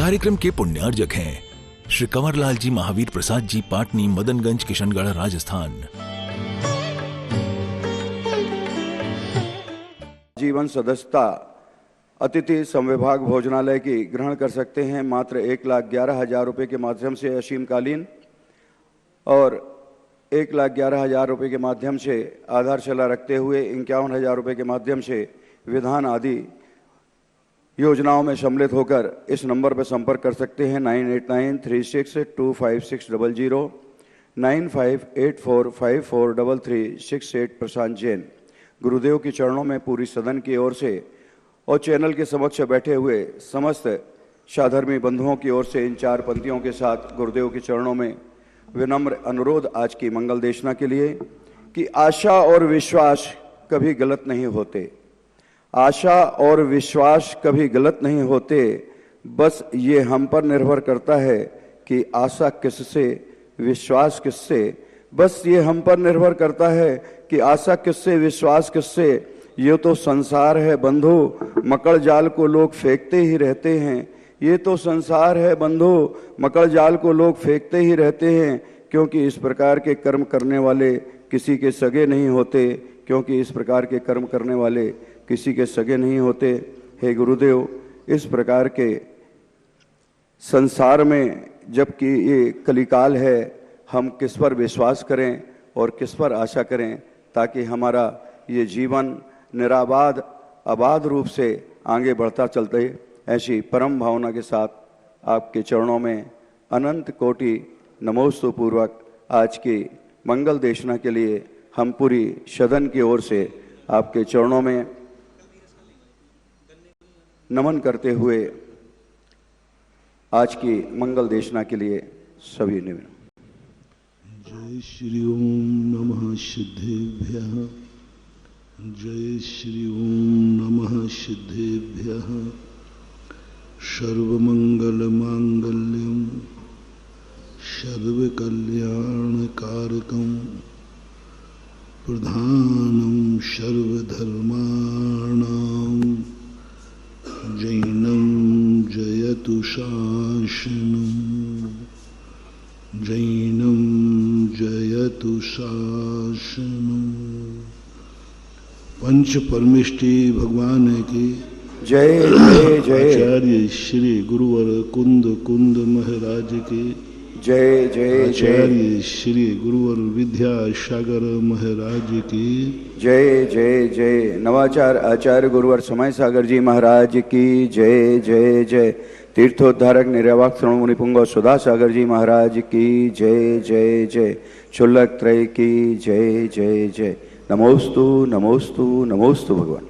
कार्यक्रम के पुण्यार्जक हैं श्री कंवरलाल जी महावीर प्रसाद जी, पाटनी, मदनगंज, किशनगढ़, राजस्थान। जीवन सदस्यता अतिथि संविभाग भोजनालय की ग्रहण कर सकते हैं मात्र 1,11,000 रुपये के माध्यम से असीमकालीन, और 1,11,000 रुपये के माध्यम से आधारशिला रखते हुए 51,000 रुपये के माध्यम से विधान आदि योजनाओं में सम्मिलित होकर इस नंबर पर संपर्क कर सकते हैं 9893625600, 9584543368। प्रशांत जैन। गुरुदेव के चरणों में पूरी सदन की ओर से और चैनल के समक्ष बैठे हुए समस्त साधर्मी बंधुओं की ओर से इन 4 पंक्तियों के साथ गुरुदेव के चरणों में विनम्र अनुरोध आज की मंगल देशना के लिए कि आशा और विश्वास कभी गलत नहीं होते। आशा और विश्वास कभी गलत नहीं होते, बस ये हम पर निर्भर करता है कि आशा किससे, विश्वास किससे। बस ये हम पर निर्भर करता है कि आशा किससे, विश्वास किससे। ये तो संसार है बंधु, मकड़ जाल को लोग फेंकते ही रहते हैं। ये तो संसार है बंधु, मकड़ जाल को लोग फेंकते ही रहते हैं, क्योंकि इस प्रकार के कर्म करने वाले किसी के सगे नहीं होते, क्योंकि इस प्रकार के कर्म करने वाले किसी के सगे नहीं होते। हे गुरुदेव, इस प्रकार के संसार में जबकि ये कलिकाल है, हम किस पर विश्वास करें और किस पर आशा करें, ताकि हमारा ये जीवन निराबाद आबाद रूप से आगे बढ़ता चलते। ऐसी परम भावना के साथ आपके चरणों में अनंत कोटि नमोस्तु पूर्वक आज की मंगल देशना के लिए हम पूरी सदन की ओर से आपके चरणों में नमन करते हुए आज की मंगल देशना के लिए सभी निवेदन। जय श्री ओम नमः सिद्धेभ्यः, जय श्री ओम नमः सिद्धेभ्यः। सर्वमंगलमांगल्यं सर्वकल्याणकारकं प्रधानं सर्वधर्माणां जैनं जयतु शासनं, जैनं जयतु शासनं। पंच परमेष्टि भगवान की जय जय जय। आचार्य श्री गुरुवर कुंद कुंद महाराज की जय जय जय। आचार्य श्री गुरुवर विद्यासागर महाराज की जय जय जय। नवाचार आचार्य गुरुवर समय सागर जी महाराज की जय जय जय। तीर्थोद्धारक निर्वाक श्रवण मुनि पुंग सुधा सागर जी महाराज की जय जय जय। चुल्लक त्रय की जय जय जय। नमोस्तु नमोस्तु नमोस्तु भगवान।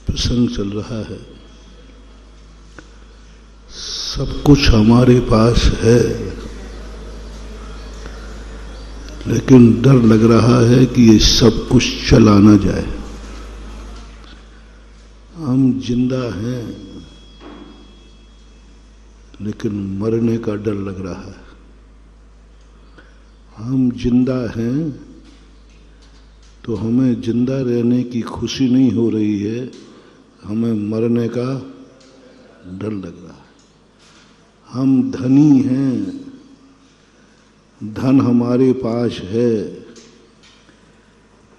प्रसंग चल रहा है, सब कुछ हमारे पास है, लेकिन डर लग रहा है कि ये सब कुछ चला ना जाए। हम जिंदा हैं, लेकिन मरने का डर लग रहा है। हम जिंदा हैं तो हमें जिंदा रहने की खुशी नहीं हो रही है, हमें मरने का डर लग रहा है। हम धनी हैं, धन हमारे पास है,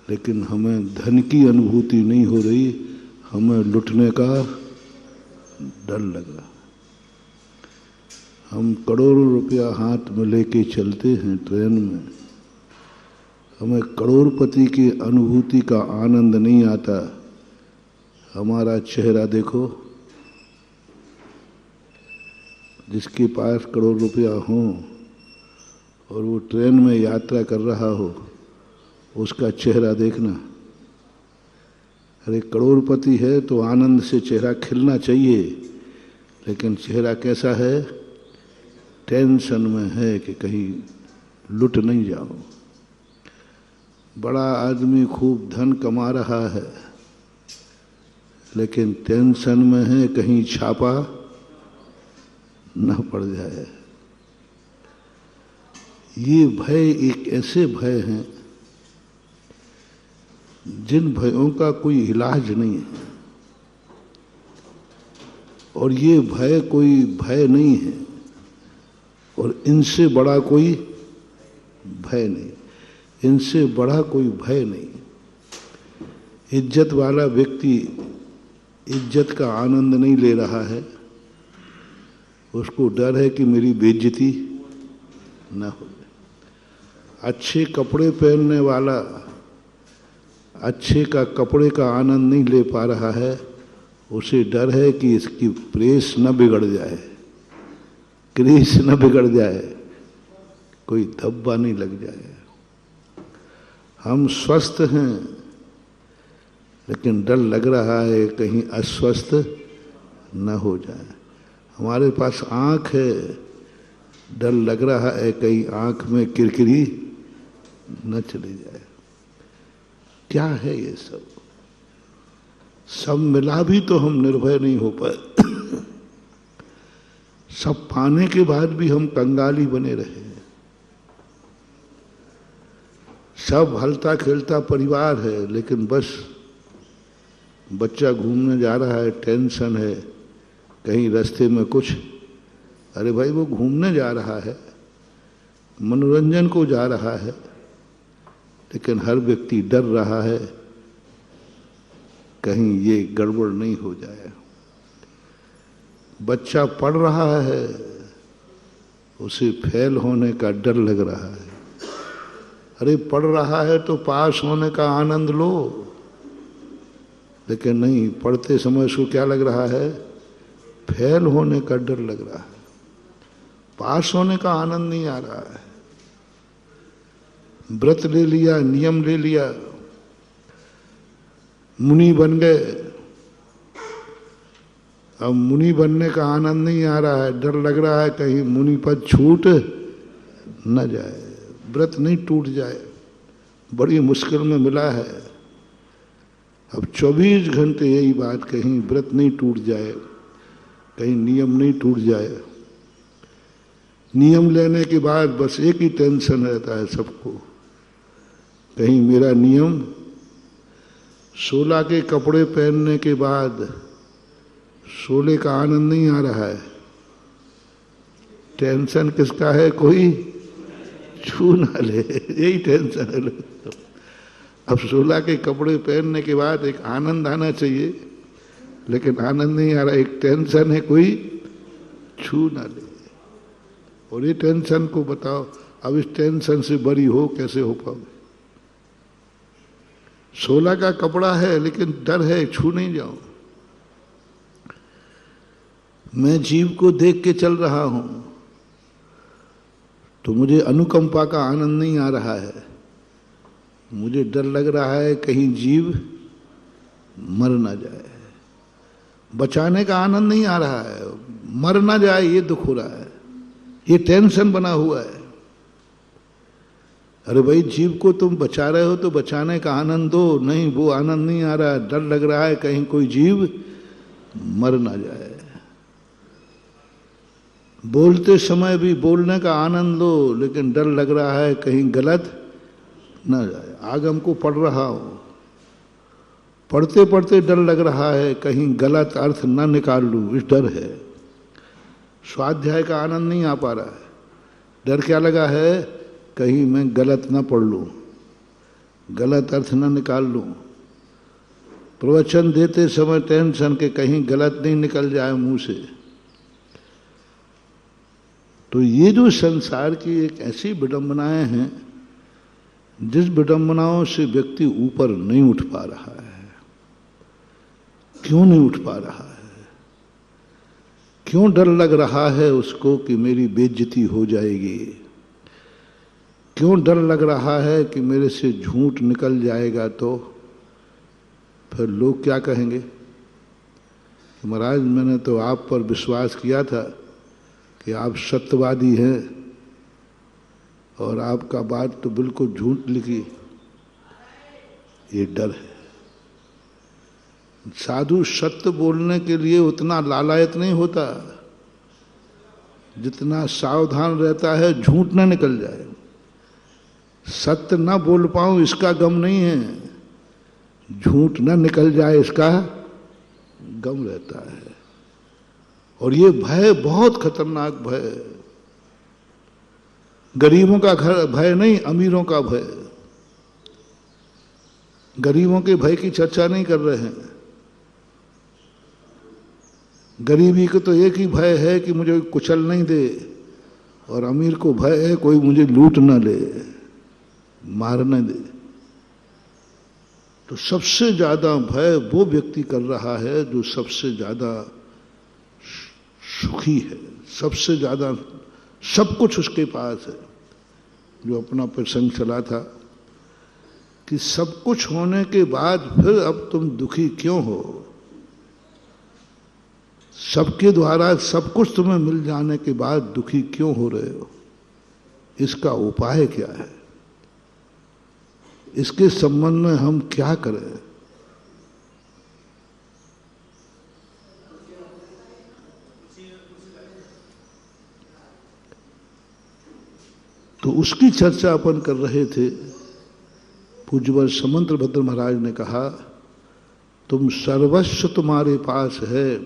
लेकिन हमें धन की अनुभूति नहीं हो रही, हमें लुटने का डर लग रहा है। हम करोड़ों रुपया हाथ में लेके चलते हैं ट्रेन में, हमें करोड़पति की अनुभूति का आनंद नहीं आता। हमारा चेहरा देखो, जिसके पास करोड़ रुपया हो और वो ट्रेन में यात्रा कर रहा हो, उसका चेहरा देखना। अरे करोड़पति है तो आनंद से चेहरा खिलना चाहिए, लेकिन चेहरा कैसा है? टेंशन में है कि कहीं लुट नहीं जाओ। बड़ा आदमी खूब धन कमा रहा है, लेकिन टेंशन में है कहीं छापा न पड़ जाए। ये भय एक ऐसे भय हैं जिन भयों का कोई इलाज नहीं है, और ये भय कोई भय नहीं है, और इनसे बड़ा कोई भय नहीं, इनसे बड़ा कोई भय नहीं। इज्जत वाला व्यक्ति इज्जत का आनंद नहीं ले रहा है, उसको डर है कि मेरी बेइज्जती न हो जाए। अच्छे कपड़े पहनने वाला अच्छे का कपड़े का आनंद नहीं ले पा रहा है, उसे डर है कि इसकी प्रेस न बिगड़ जाए, क्रेस न बिगड़ जाए, कोई धब्बा नहीं लग जाए। हम स्वस्थ हैं, लेकिन डर लग रहा है कहीं अस्वस्थ न हो जाए। हमारे पास आँख है, डर लग रहा है कहीं आँख में किरकिरी न चली जाए। क्या है ये सब? सब मिला भी तो हम निर्भय नहीं हो पाए। सब पाने के बाद भी हम कंगाली बने रहे। सब हलता खेलता परिवार है, लेकिन बस बच्चा घूमने जा रहा है, टेंशन है, कहीं रास्ते में कुछ, अरे भाई वो घूमने जा रहा है, मनोरंजन को जा रहा है, लेकिन हर व्यक्ति डर रहा है कहीं ये गड़बड़ नहीं हो जाए। बच्चा पढ़ रहा है, उसे फेल होने का डर लग रहा है। अरे पढ़ रहा है तो पास होने का आनंद लो, लेकिन नहीं, पढ़ते समय उसको क्या लग रहा है? फेल होने का डर लग रहा है, पास होने का आनंद नहीं आ रहा है। व्रत ले लिया, नियम ले लिया, मुनि बन गए, अब मुनि बनने का आनंद नहीं आ रहा है, डर लग रहा है कहीं मुनि पद छूट न जाए, व्रत नहीं टूट जाए, बड़ी मुश्किल में मिला है। अब 24 घंटे यही बात, कहीं व्रत नहीं टूट जाए, कहीं नियम नहीं टूट जाए। नियम लेने के बाद बस एक ही टेंशन रहता है सबको, कहीं मेरा नियम 16 के कपड़े पहनने के बाद 16 का आनंद नहीं आ रहा है। टेंशन किसका है? कोई छू ना ले, यही टेंशन है। अब 16 के कपड़े पहनने के बाद एक आनंद आना चाहिए, लेकिन आनंद नहीं आ रहा, एक टेंशन है, कोई छू ना ले। और ये टेंशन को बताओ, अब इस टेंशन से बरी हो कैसे हो पाओगे? 16 का कपड़ा है, लेकिन डर है छू नहीं जाऊं। मैं जीव को देख के चल रहा हूं, तो मुझे अनुकंपा का आनंद नहीं आ रहा है, मुझे डर लग रहा है कहीं जीव मर ना जाए। बचाने का आनंद नहीं आ रहा है, मर ना जाए ये दुख हो रहा है, ये टेंशन बना हुआ है। अरे भाई, जीव को तुम बचा रहे हो तो बचाने का आनंद दो, नहीं वो आनंद नहीं आ रहा है, डर लग रहा है कहीं कोई जीव मर ना जाए। बोलते समय भी बोलने का आनंद लो, लेकिन डर लग रहा है कहीं गलत ना जाए। आगम को पढ़ रहा हूं, पढ़ते पढ़ते डर लग रहा है कहीं गलत अर्थ ना निकाल लूं, इस डर है। स्वाध्याय का आनंद नहीं आ पा रहा है, डर क्या लगा है कहीं मैं गलत ना पढ़ लूं, गलत अर्थ ना निकाल लूं। प्रवचन देते समय टेंशन के कहीं गलत नहीं निकल जाए मुंह से। तो ये जो संसार की एक ऐसी विडंबनाएं हैं, जिस विडंबनाओं से व्यक्ति ऊपर नहीं उठ पा रहा है। क्यों नहीं उठ पा रहा है? क्यों डर लग रहा है उसको कि मेरी बेइज्जती हो जाएगी? क्यों डर लग रहा है कि मेरे से झूठ निकल जाएगा तो फिर लोग क्या कहेंगे? महाराज, मैंने तो आप पर विश्वास किया था कि आप सत्यवादी हैं और आपका बात तो बिल्कुल झूठ लिखी। ये डर है। साधु सत्य बोलने के लिए उतना लालायत नहीं होता जितना सावधान रहता है झूठ ना निकल जाए। सत्य ना बोल पाऊं इसका गम नहीं है, झूठ न निकल जाए इसका गम रहता है। और ये भय बहुत खतरनाक भय है। गरीबों का भय नहीं, अमीरों का भय। गरीबों के भय की चर्चा नहीं कर रहे हैं। गरीबी को तो एक ही भय है कि मुझे कुचल नहीं दे, और अमीर को भय है कोई मुझे लूट ना ले, मार न दे। तो सबसे ज्यादा भय वो व्यक्ति कर रहा है जो सबसे ज्यादा सुखी है, सबसे ज्यादा सब कुछ उसके पास है। जो अपना प्रसंग चला था कि सब कुछ होने के बाद फिर अब तुम दुखी क्यों हो? सबके द्वारा सब कुछ तुम्हें मिल जाने के बाद दुखी क्यों हो रहे हो? इसका उपाय क्या है? इसके संबंध में हम क्या करें? तो उसकी चर्चा अपन कर रहे थे। पूज्यवर समंत भद्र महाराज ने कहा, तुम सर्वस्व तुम्हारे पास है,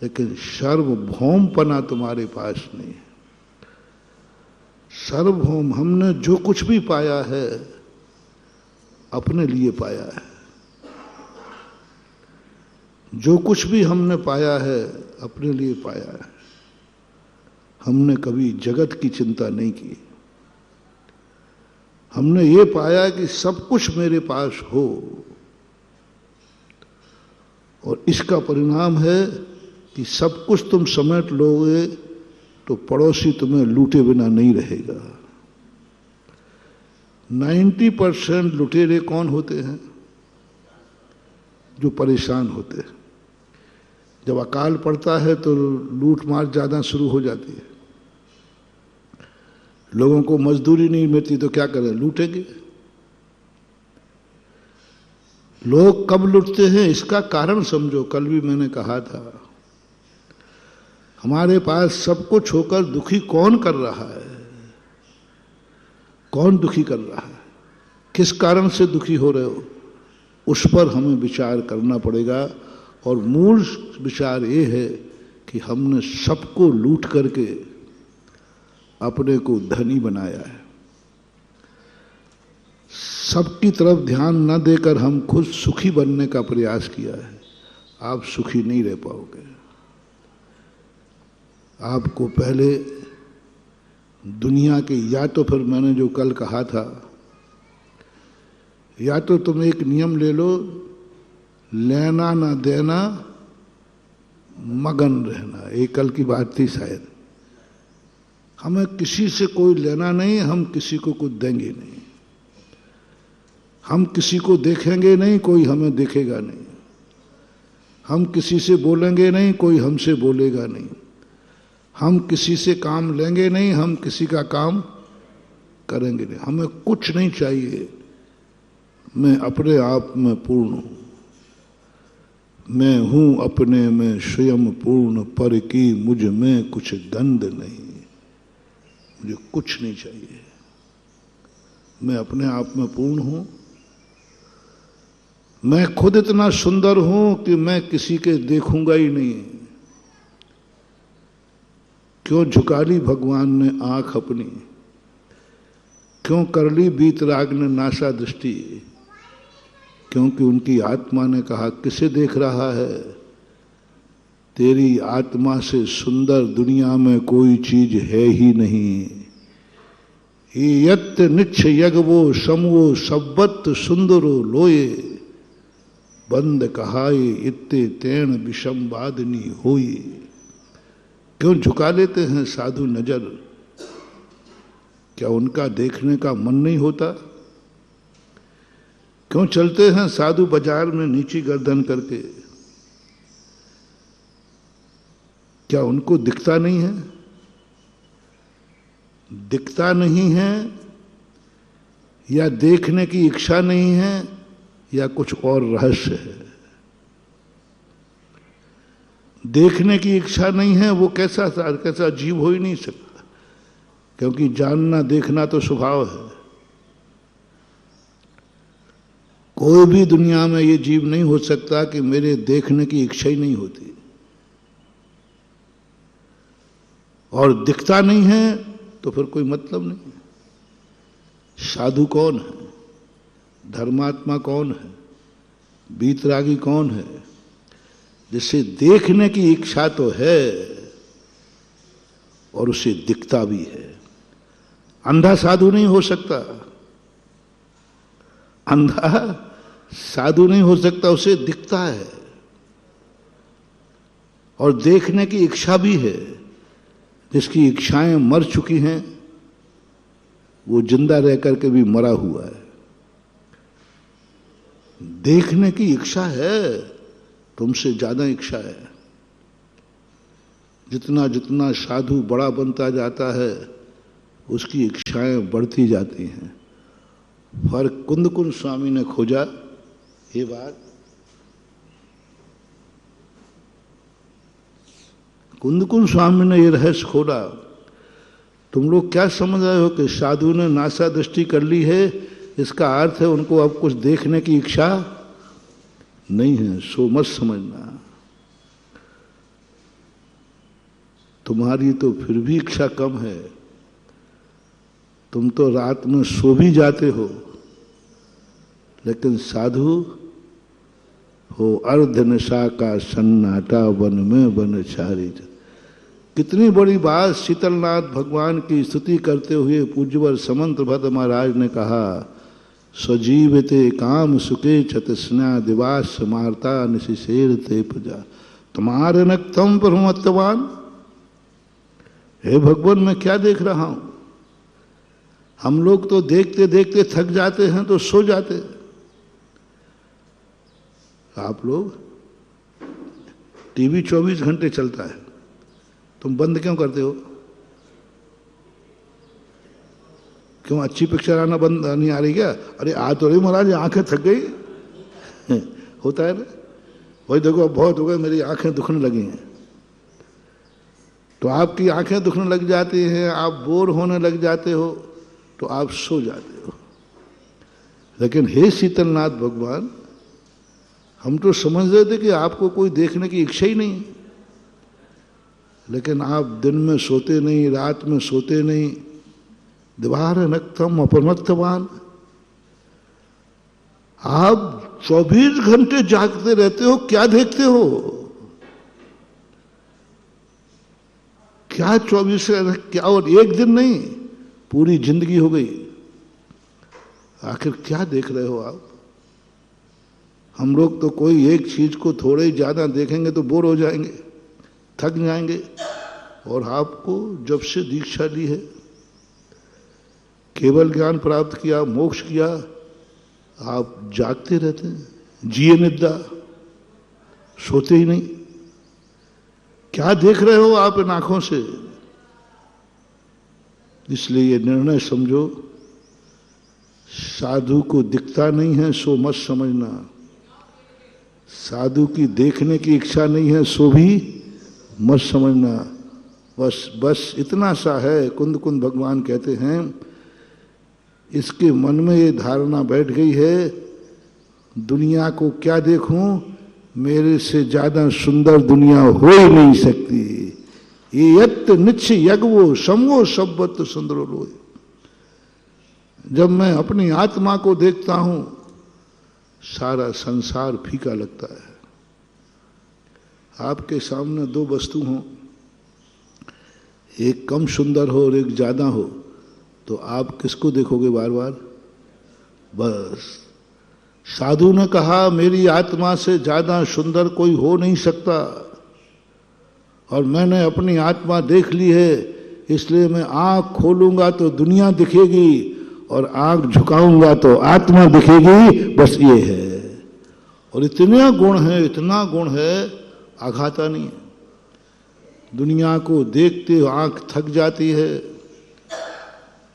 लेकिन सार्वभौमपना तुम्हारे पास नहीं है। सार्वभौम, हमने जो कुछ भी पाया है अपने लिए पाया है। जो कुछ भी हमने पाया है अपने लिए पाया है। हमने कभी जगत की चिंता नहीं की। हमने ये पाया कि सब कुछ मेरे पास हो, और इसका परिणाम है कि सब कुछ तुम समेट लोगे तो पड़ोसी तुम्हें लूटे बिना नहीं रहेगा। 90% लुटेरे कौन होते हैं? जो परेशान होते हैं। जब अकाल पड़ता है तो लूट मार ज्यादा शुरू हो जाती है। लोगों को मजदूरी नहीं मिलती तो क्या करें? लूटेंगे। लोग कब लुटते हैं इसका कारण समझो। कल भी मैंने कहा था, हमारे पास सब कुछ होकर दुखी कौन कर रहा है? कौन दुखी कर रहा है? किस कारण से दुखी हो रहे हो? उस पर हमें विचार करना पड़ेगा। और मूल विचार ये है कि हमने सबको लूट करके अपने को धनी बनाया है। सबकी तरफ ध्यान न देकर हम खुद सुखी बनने का प्रयास किया है। आप सुखी नहीं रह पाओगे। आपको पहले दुनिया के, या तो फिर मैंने जो कल कहा था, या तो तुम एक नियम ले लो, लेना ना देना, मगन रहना। एक कल की बात थी शायद। हमें किसी से कोई लेना नहीं, हम किसी को कुछ देंगे नहीं। हम किसी को देखेंगे नहीं, कोई हमें देखेगा नहीं। हम किसी से बोलेंगे नहीं, कोई हमसे बोलेगा नहीं। हम किसी से काम लेंगे नहीं, हम किसी का काम करेंगे नहीं। हमें कुछ नहीं चाहिए। मैं अपने आप में पूर्ण हूं। मैं हूं अपने में स्वयं पूर्ण, पर की मुझ में कुछ गंध नहीं। मुझे कुछ नहीं चाहिए। मैं अपने आप में पूर्ण हूं। मैं खुद इतना सुंदर हूं कि मैं किसी के देखूंगा ही नहीं। क्यों झुका ली भगवान ने आंख अपनी? क्यों कर ली बीतराग ने नासा दृष्टि? क्योंकि उनकी आत्मा ने कहा, किसे देख रहा है? तेरी आत्मा से सुंदर दुनिया में कोई चीज है ही नहीं। यत्त निच्छ यगवो समवो सब्बत सुंदरो लोये, बंद कहाए इत्ते तेण विषम वादनी होई। क्यों झुका लेते हैं साधु नजर? क्या उनका देखने का मन नहीं होता? क्यों चलते हैं साधु बाजार में नीची गर्दन करके? क्या उनको दिखता नहीं है? दिखता नहीं है, या देखने की इच्छा नहीं है, या कुछ और रहस्य है? देखने की इच्छा नहीं है, वो कैसा जीव हो ही नहीं सकता। क्योंकि जानना देखना तो स्वभाव है। कोई भी दुनिया में ये जीव नहीं हो सकता कि मेरे देखने की इच्छा ही नहीं होती, और दिखता नहीं है तो फिर कोई मतलब नहीं। साधु कौन है, धर्मात्मा कौन है, बीतरागी कौन है? जिसे देखने की इच्छा तो है और उसे दिखता भी है। अंधा साधु नहीं हो सकता, अंधा साधु नहीं हो सकता, उसे दिखता है और देखने की इच्छा भी है। जिसकी इच्छाएं मर चुकी हैं वो जिंदा रह करके भी मरा हुआ है। देखने की इच्छा है, तुमसे ज्यादा इच्छा है। जितना जितना साधु बड़ा बनता जाता है उसकी इच्छाएं बढ़ती जाती हैं। पर कुंदकुंज स्वामी ने खोजा ये बात, कुंदकुंज स्वामी ने ये रहस्य खोला। तुम लोग क्या समझ रहे हो कि साधु ने नासा दृष्टि कर ली है, इसका अर्थ है उनको अब कुछ देखने की इच्छा नहीं है, सो मत समझना। तुम्हारी तो फिर भी इच्छा कम है, तुम तो रात में सो भी जाते हो, लेकिन साधु हो अर्ध नशा का सन्नाटा वन में वनचारी। कितनी बड़ी बात शीतलनाथ भगवान की स्तुति करते हुए पूज्यवर समंत भद्र महाराज ने कहा, सजीवते काम सुखे छतस्ना दिवास मारता निशिशेर ते प्रजा तुम्हारे नक्तम परमत्तवान। हे भगवान, मैं क्या देख रहा हूं? हम लोग तो देखते देखते थक जाते हैं तो सो जाते हैं, आप लोग टीवी 24 घंटे चलता है, तुम बंद क्यों करते हो? क्यों अच्छी पिक्चर आना बंद नहीं आ रही क्या? अरे आ तो रही महाराज, आंखें थक गई होता है ना। वही देखो अब बहुत हो गए, मेरी आंखें दुखने लगी हैं। तो आपकी आंखें दुखने लग जाती हैं, आप बोर होने लग जाते हो तो आप सो जाते हो। लेकिन हे शीतलनाथ भगवान, हम तो समझ रहे थे कि आपको कोई देखने की इच्छा ही नहीं, लेकिन आप दिन में सोते नहीं, रात में सोते नहीं, दिवार नक्तम अपमत्तवान। आप 24 घंटे जागते रहते हो, क्या देखते हो? क्या 24 क्या? और एक दिन नहीं, पूरी जिंदगी हो गई। आखिर क्या देख रहे हो आप? हम लोग तो कोई एक चीज को थोड़े ही ज्यादा देखेंगे तो बोर हो जाएंगे, थक जाएंगे। और आपको जब से दीक्षा ली है, केवल ज्ञान प्राप्त किया, मोक्ष किया, आप जागते रहते हैं, जिए निद्रा, सोते ही नहीं। क्या देख रहे हो आप इन आंखों से? इसलिए ये निर्णय समझो, साधु को दिखता नहीं है सो मत समझना, साधु की देखने की इच्छा नहीं है सो भी मत समझना। बस इतना सा है। कुंद कुंद भगवान कहते हैं, इसके मन में ये धारणा बैठ गई है, दुनिया को क्या देखूं, मेरे से ज्यादा सुंदर दुनिया हो ही नहीं सकती। ये यत्त निच्छ यज्ञो समो सब्बत सुंदरो लोय। जब मैं अपनी आत्मा को देखता हूं, सारा संसार फीका लगता है। आपके सामने दो वस्तु हों, एक कम सुंदर हो और एक ज्यादा हो, तो आप किसको देखोगे बार बार? बस साधु ने कहा, मेरी आत्मा से ज्यादा सुंदर कोई हो नहीं सकता, और मैंने अपनी आत्मा देख ली है, इसलिए मैं आंख खोलूंगा तो दुनिया दिखेगी और आंख झुकाऊंगा तो आत्मा दिखेगी। बस ये है। और इतना गुण है, इतना गुण है, आघाता नहीं है। दुनिया को देखते आंख थक जाती है,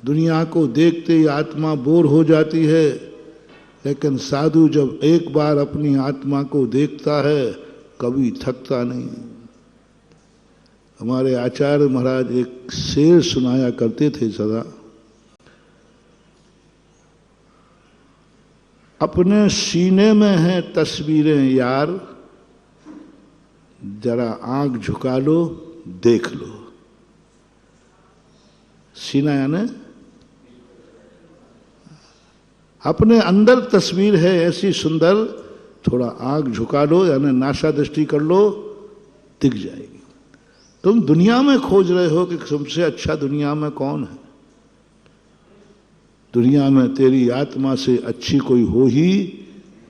दुनिया को देखते ही आत्मा बोर हो जाती है, लेकिन साधु जब एक बार अपनी आत्मा को देखता है कभी थकता नहीं। हमारे आचार्य महाराज एक शेर सुनाया करते थे सदा। अपने सीने में हैं तस्वीरें यार, जरा आंख झुका लो देख लो। सीना यानी अपने अंदर तस्वीर है ऐसी सुंदर, थोड़ा आंख झुका लो यानी नासा दृष्टि कर लो, दिख जाएगी। तुम दुनिया में खोज रहे हो कि सबसे अच्छा दुनिया में कौन है। दुनिया में तेरी आत्मा से अच्छी कोई हो ही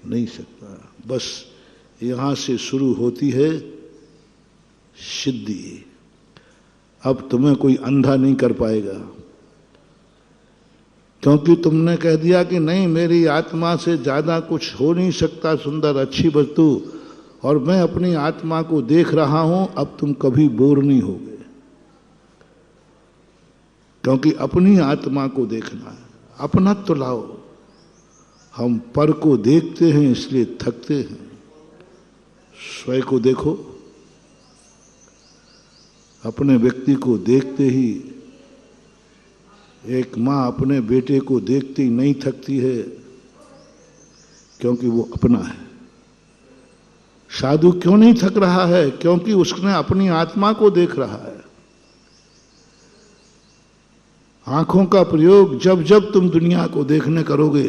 नहीं सकता। बस यहां से शुरू होती है सिद्धि। अब तुम्हें कोई अंधा नहीं कर पाएगा, क्योंकि तुमने कह दिया कि नहीं, मेरी आत्मा से ज्यादा कुछ हो नहीं सकता सुंदर अच्छी वस्तु, और मैं अपनी आत्मा को देख रहा हूं। अब तुम कभी बोर नहीं होगे, क्योंकि अपनी आत्मा को देखना है। अपना तो लाओ। हम पर को देखते हैं इसलिए थकते हैं, स्वयं को देखो। अपने व्यक्ति को देखते ही, एक माँ अपने बेटे को देखते ही नहीं थकती है, क्योंकि वो अपना है। साधु क्यों नहीं थक रहा है? क्योंकि उसने अपनी आत्मा को देख रहा है। आंखों का प्रयोग जब जब तुम दुनिया को देखने करोगे,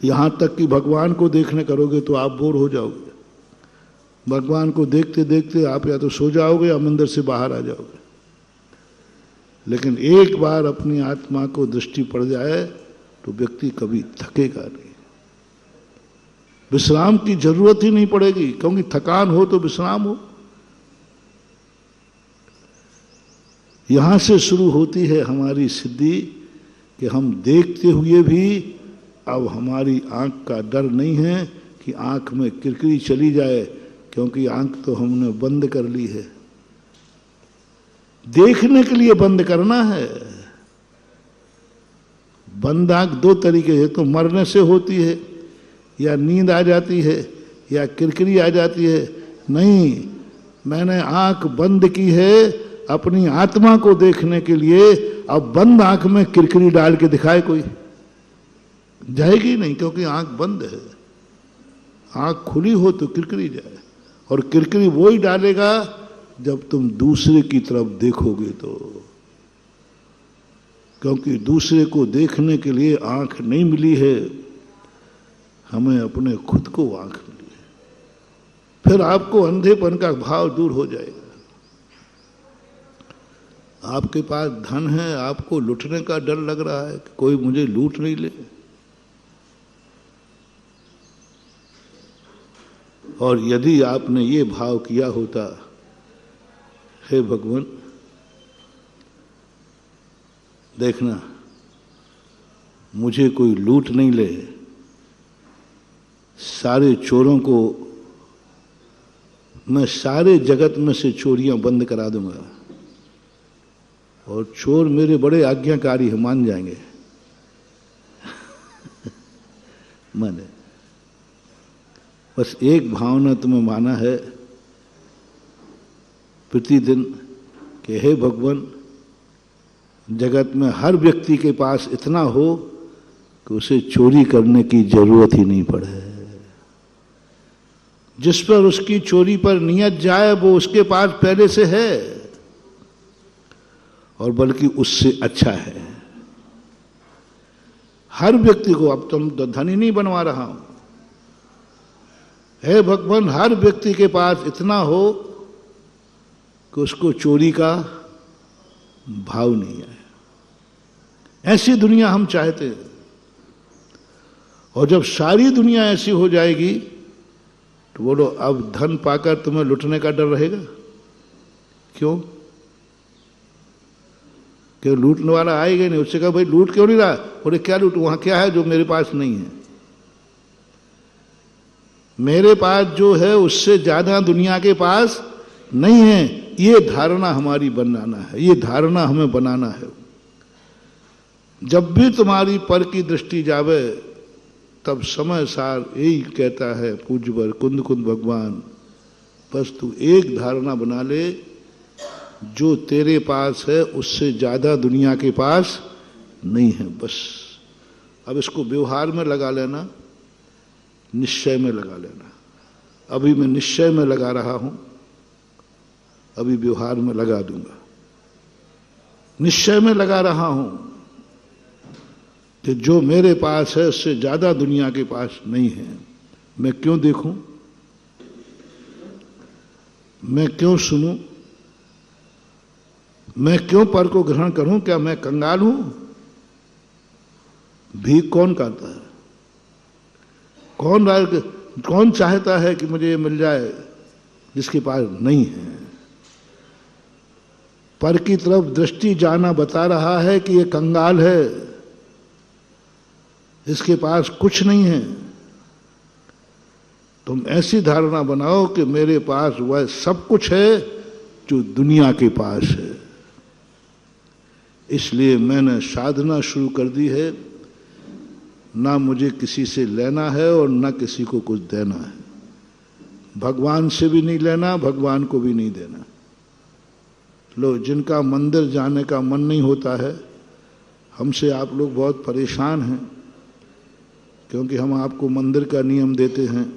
यहां तक कि भगवान को देखने करोगे, तो आप बोर हो जाओगे। भगवान को देखते देखते आप या तो सो जाओगे या मंदिर से बाहर आ जाओगे। लेकिन एक बार अपनी आत्मा को दृष्टि पड़ जाए तो व्यक्ति कभी थकेगा नहीं। विश्राम की जरूरत ही नहीं पड़ेगी, क्योंकि थकान हो तो विश्राम हो। यहां से शुरू होती है हमारी सिद्धि कि हम देखते हुए भी अब हमारी आंख का डर नहीं है कि आंख में किरकिरी चली जाए, क्योंकि आंख तो हमने बंद कर ली है। देखने के लिए बंद करना है। बंद आंख दो तरीके से, तो मरने से होती है, या नींद आ जाती है, या किरकिरी आ जाती है। नहीं, मैंने आंख बंद की है अपनी आत्मा को देखने के लिए। अब बंद आंख में किरकिरी डाल के दिखाए कोई, जाएगी नहीं, क्योंकि आंख बंद है। आंख खुली हो तो किरकिरी जाए, और किरकिरी वो ही डालेगा जब तुम दूसरे की तरफ देखोगे तो। क्योंकि दूसरे को देखने के लिए आंख नहीं मिली है, हमें अपने खुद को आंख मिली है। फिर आपको अंधेपन का भाव दूर हो जाएगा। आपके पास धन है, आपको लूटने का डर लग रहा है कि कोई मुझे लूट नहीं ले। और यदि आपने ये भाव किया होता, हे भगवान देखना मुझे कोई लूट नहीं ले, सारे चोरों को मैं सारे जगत में से चोरियां बंद करा दूंगा, और चोर मेरे बड़े आज्ञाकारी हैं, मान जाएंगे। माने बस एक भावना तुम्हें माना है प्रतिदिन कि हे भगवान, जगत में हर व्यक्ति के पास इतना हो कि उसे चोरी करने की जरूरत ही नहीं पड़े। जिस पर उसकी चोरी पर नियत जाए वो उसके पास पहले से है, और बल्कि उससे अच्छा है। हर व्यक्ति को, अब तुम धनी नहीं बनवा रहा हूं, हे भगवान हर व्यक्ति के पास इतना हो कि उसको चोरी का भाव नहीं है। ऐसी दुनिया हम चाहते हैं। और जब सारी दुनिया ऐसी हो जाएगी तो बोलो अब धन पाकर तुम्हें लुटने का डर रहेगा? क्यों? कि लूटने वाला आएगा नहीं। उससे कहा भाई लूट क्यों नहीं रहा? बोले क्या लूट, वहां क्या है जो मेरे पास नहीं है? मेरे पास जो है उससे ज्यादा दुनिया के पास नहीं है। ये धारणा हमारी बनाना है, ये धारणा हमें बनाना है। जब भी तुम्हारी पर की दृष्टि जावे तब समय सार यही कहता है पूज्यवर कुंद कुंद भगवान, बस तू एक धारणा बना ले, जो तेरे पास है उससे ज्यादा दुनिया के पास नहीं है। बस अब इसको व्यवहार में लगा लेना। निश्चय में लगा लेना। अभी मैं निश्चय में लगा रहा हूं, अभी व्यवहार में लगा दूंगा। निश्चय में लगा रहा हूं कि जो मेरे पास है उससे ज्यादा दुनिया के पास नहीं है। मैं क्यों देखूं, मैं क्यों सुनूं, मैं क्यों पर को ग्रहण करूं? क्या मैं कंगाल हूं? भीख कौन करता है? कौन चाहता है कि मुझे ये मिल जाए जिसके पास नहीं है? पर की तरफ दृष्टि जाना बता रहा है कि ये कंगाल है, इसके पास कुछ नहीं है। तुम ऐसी धारणा बनाओ कि मेरे पास वह सब कुछ है जो दुनिया के पास है। इसलिए मैंने साधना शुरू कर दी है। ना मुझे किसी से लेना है और ना किसी को कुछ देना है। भगवान से भी नहीं लेना, भगवान को भी नहीं देना। लो, जिनका मंदिर जाने का मन नहीं होता है, हमसे आप लोग बहुत परेशान हैं, क्योंकि हम आपको मंदिर का नियम देते हैं,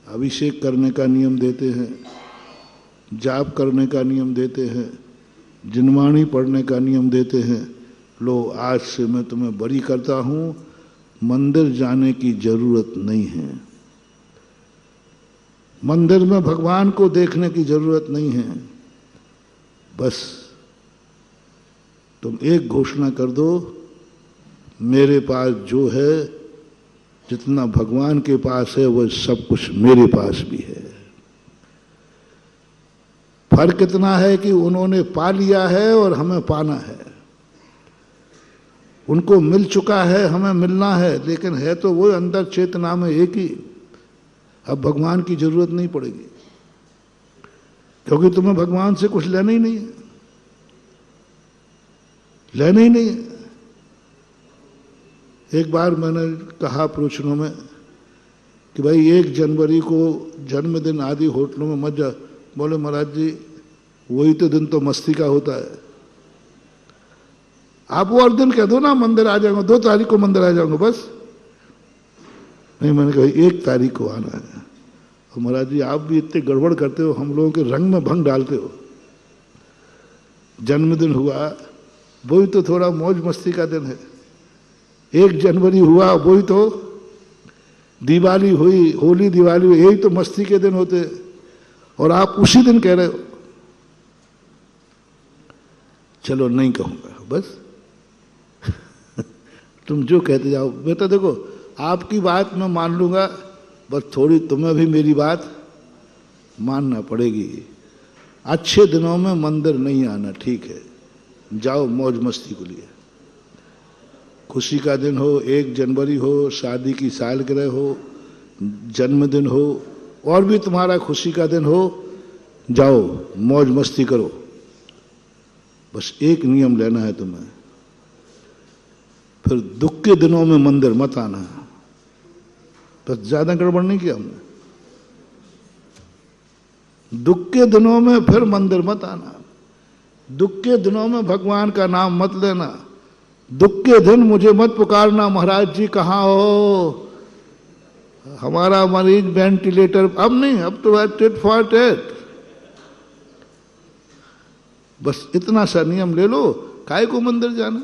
अभिषेक करने का नियम देते हैं, जाप करने का नियम देते हैं, जिनवाणी पढ़ने का नियम देते हैं। लो, आज से मैं तुम्हें बरी करता हूं, मंदिर जाने की जरूरत नहीं है। मंदिर में भगवान को देखने की जरूरत नहीं है। बस तुम एक घोषणा कर दो, मेरे पास जो है, जितना भगवान के पास है, वह सब कुछ मेरे पास भी है। फर्क इतना है कि उन्होंने पा लिया है और हमें पाना है। उनको मिल चुका है, हमें मिलना है, लेकिन है तो वो अंदर चेतना में एक ही। अब भगवान की जरूरत नहीं पड़ेगी, क्योंकि तुम्हें भगवान से कुछ लेना ही नहीं है, लेना ही नहीं है। एक बार मैंने कहा प्रवचनों में कि भाई 1 जनवरी को जन्मदिन आदि होटलों में मत जा। बोले महाराज जी, वही तो दिन तो मस्ती का होता है। आप वो और दिन कह दो ना, मंदिर आ जाऊंगा, 2 तारीख को मंदिर आ जाऊंगा, बस। नहीं, मैंने कहा 1 तारीख को आना है। और महाराज जी, आप भी इतने गड़बड़ करते हो, हम लोगों के रंग में भंग डालते हो। जन्मदिन हुआ, वही तो थोड़ा मौज मस्ती का दिन है। 1 जनवरी हुआ, वही तो दिवाली हुई, होली दिवाली हुई, यही तो मस्ती के दिन होते, और आप उसी दिन कह रहे हो। चलो, नहीं कहूंगा, बस। तुम जो कहते जाओ। बेटा देखो, आपकी बात मैं मान लूंगा, बस थोड़ी तुम्हें भी मेरी बात मानना पड़ेगी। अच्छे दिनों में मंदिर नहीं आना, ठीक है, जाओ मौज मस्ती के लिए। खुशी का दिन हो, 1 जनवरी हो, शादी की सालगिरह हो, जन्मदिन हो, और भी तुम्हारा खुशी का दिन हो, जाओ मौज मस्ती करो। बस एक नियम लेना है तुम्हें, फिर दुख के दिनों में मंदिर मत आना। बस ज्यादा गड़बड़ नहीं किया हमने। दुख के दिनों में फिर मंदिर मत आना। दुख के दिनों में भगवान का नाम मत लेना। दुख के दिन मुझे मत पुकारना, महाराज जी कहाँ हो, हमारा मरीज वेंटिलेटर। अब नहीं, अब तो है टिट फॉर टेट। बस इतना सा नियम ले लो, काहे को मंदिर जाना।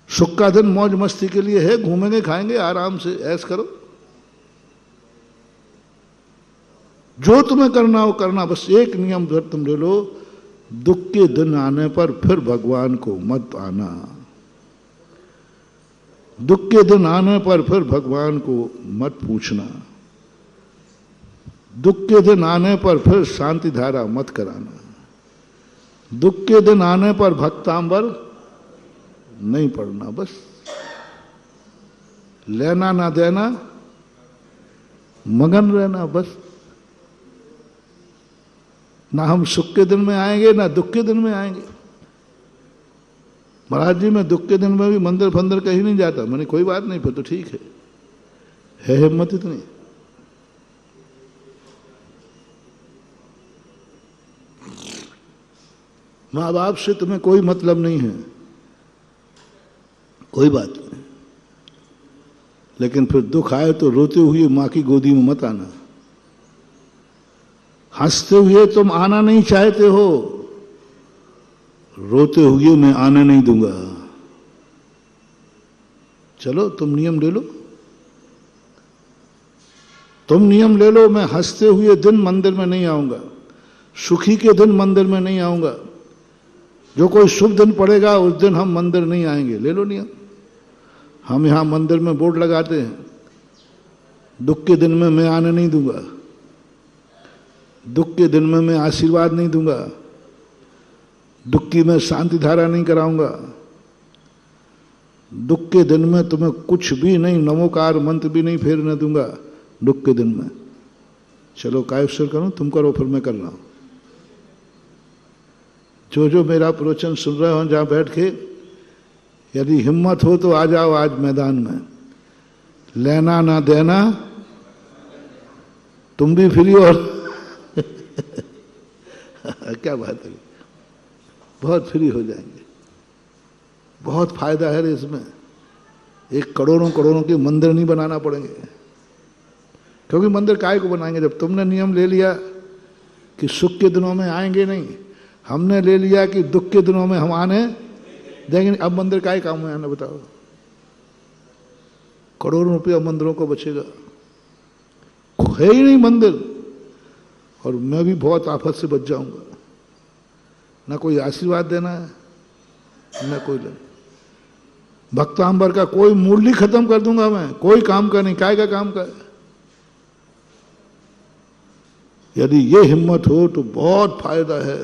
सुख का दिन मौज मस्ती के लिए है, घूमेंगे खाएंगे आराम से, ऐश करो, जो तुम्हें करना हो करना। बस एक नियम तुम ले लो, दुख के दिन आने पर फिर भगवान को मत आना। दुख के दिन आने पर फिर भगवान को मत पूछना। दुख के दिन आने पर फिर शांति धारा मत कराना। दुख के दिन आने पर भक्तांबर नहीं पढ़ना। बस लेना ना देना, मगन रहना। बस ना हम सुख के दिन में आएंगे ना दुख के दिन में आएंगे। महाराज जी, मैं दुख के दिन में भी मंदिर फंदिर कहीं नहीं जाता। मैंने कोई बात नहीं, फिर तो ठीक है हिम्मत इतनी। माँ बाप से तुम्हें कोई मतलब नहीं है, कोई बात नहीं। लेकिन फिर दुख आए तो रोते हुए मां की गोदी में मत आना। हंसते हुए तुम आना नहीं चाहते हो, रोते हुए मैं आने नहीं दूंगा। चलो तुम नियम ले लो, तुम नियम ले लो। मैं हंसते हुए दिन मंदिर में नहीं आऊंगा, सुखी के दिन मंदिर में नहीं आऊंगा। जो कोई शुभ दिन पड़ेगा उस दिन हम मंदिर नहीं आएंगे। ले लो नियम। हम यहां मंदिर में बोर्ड लगाते हैं, दुख के दिन में मैं आने नहीं दूंगा, दुख के दिन में मैं आशीर्वाद नहीं दूंगा, दुख की मैं शांति धारा नहीं कराऊंगा, दुख के दिन में तुम्हें कुछ भी नहीं, नमोकार मंत्र भी नहीं फेरने दूंगा दुख के दिन में। चलो कायेश्वर करो, तुम करो, फिर मैं कर रहा हूं। जो मेरा प्रवचन सुन रहे हो जहां बैठ के, यदि हिम्मत हो तो आ जाओ आज मैदान में। लेना ना देना, तुम भी फ्री और क्या बात है, बहुत फ्री हो जाएंगे। बहुत फायदा है इसमें। एक करोड़ों करोड़ों के मंदिर नहीं बनाना पड़ेंगे। क्योंकि मंदिर काहे को बनाएंगे जब तुमने नियम ले लिया कि सुख के दिनों में आएंगे नहीं, हमने ले लिया कि दुख के दिनों में हम आने देंगे। अब मंदिर काहे काम में आना बताओ। करोड़ों रुपया मंदिरों को बचेगा, है ही नहीं मंदिर। और मैं भी बहुत आफत से बच जाऊंगा। ना कोई आशीर्वाद देना है, ना कोई लेना। भक्तांबर का कोई मूल्य खत्म कर दूंगा मैं, कोई काम का नहीं। काय का काम का है। यदि ये हिम्मत हो तो बहुत फायदा है।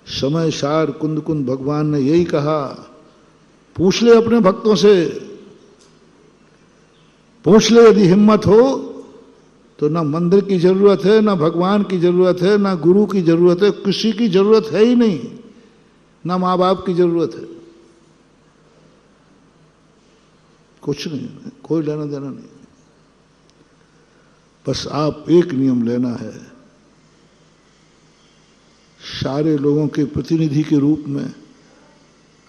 समय सार कुंद कुंद भगवान ने यही कहा। पूछ ले अपने भक्तों से, पूछ ले। यदि हिम्मत हो तो ना मंदिर की जरूरत है, ना भगवान की जरूरत है, ना गुरु की जरूरत है, किसी की जरूरत है ही नहीं। ना मां बाप की जरूरत है, कुछ नहीं, कोई लेना देना नहीं। बस आप एक नियम लेना है, सारे लोगों के प्रतिनिधि के रूप में।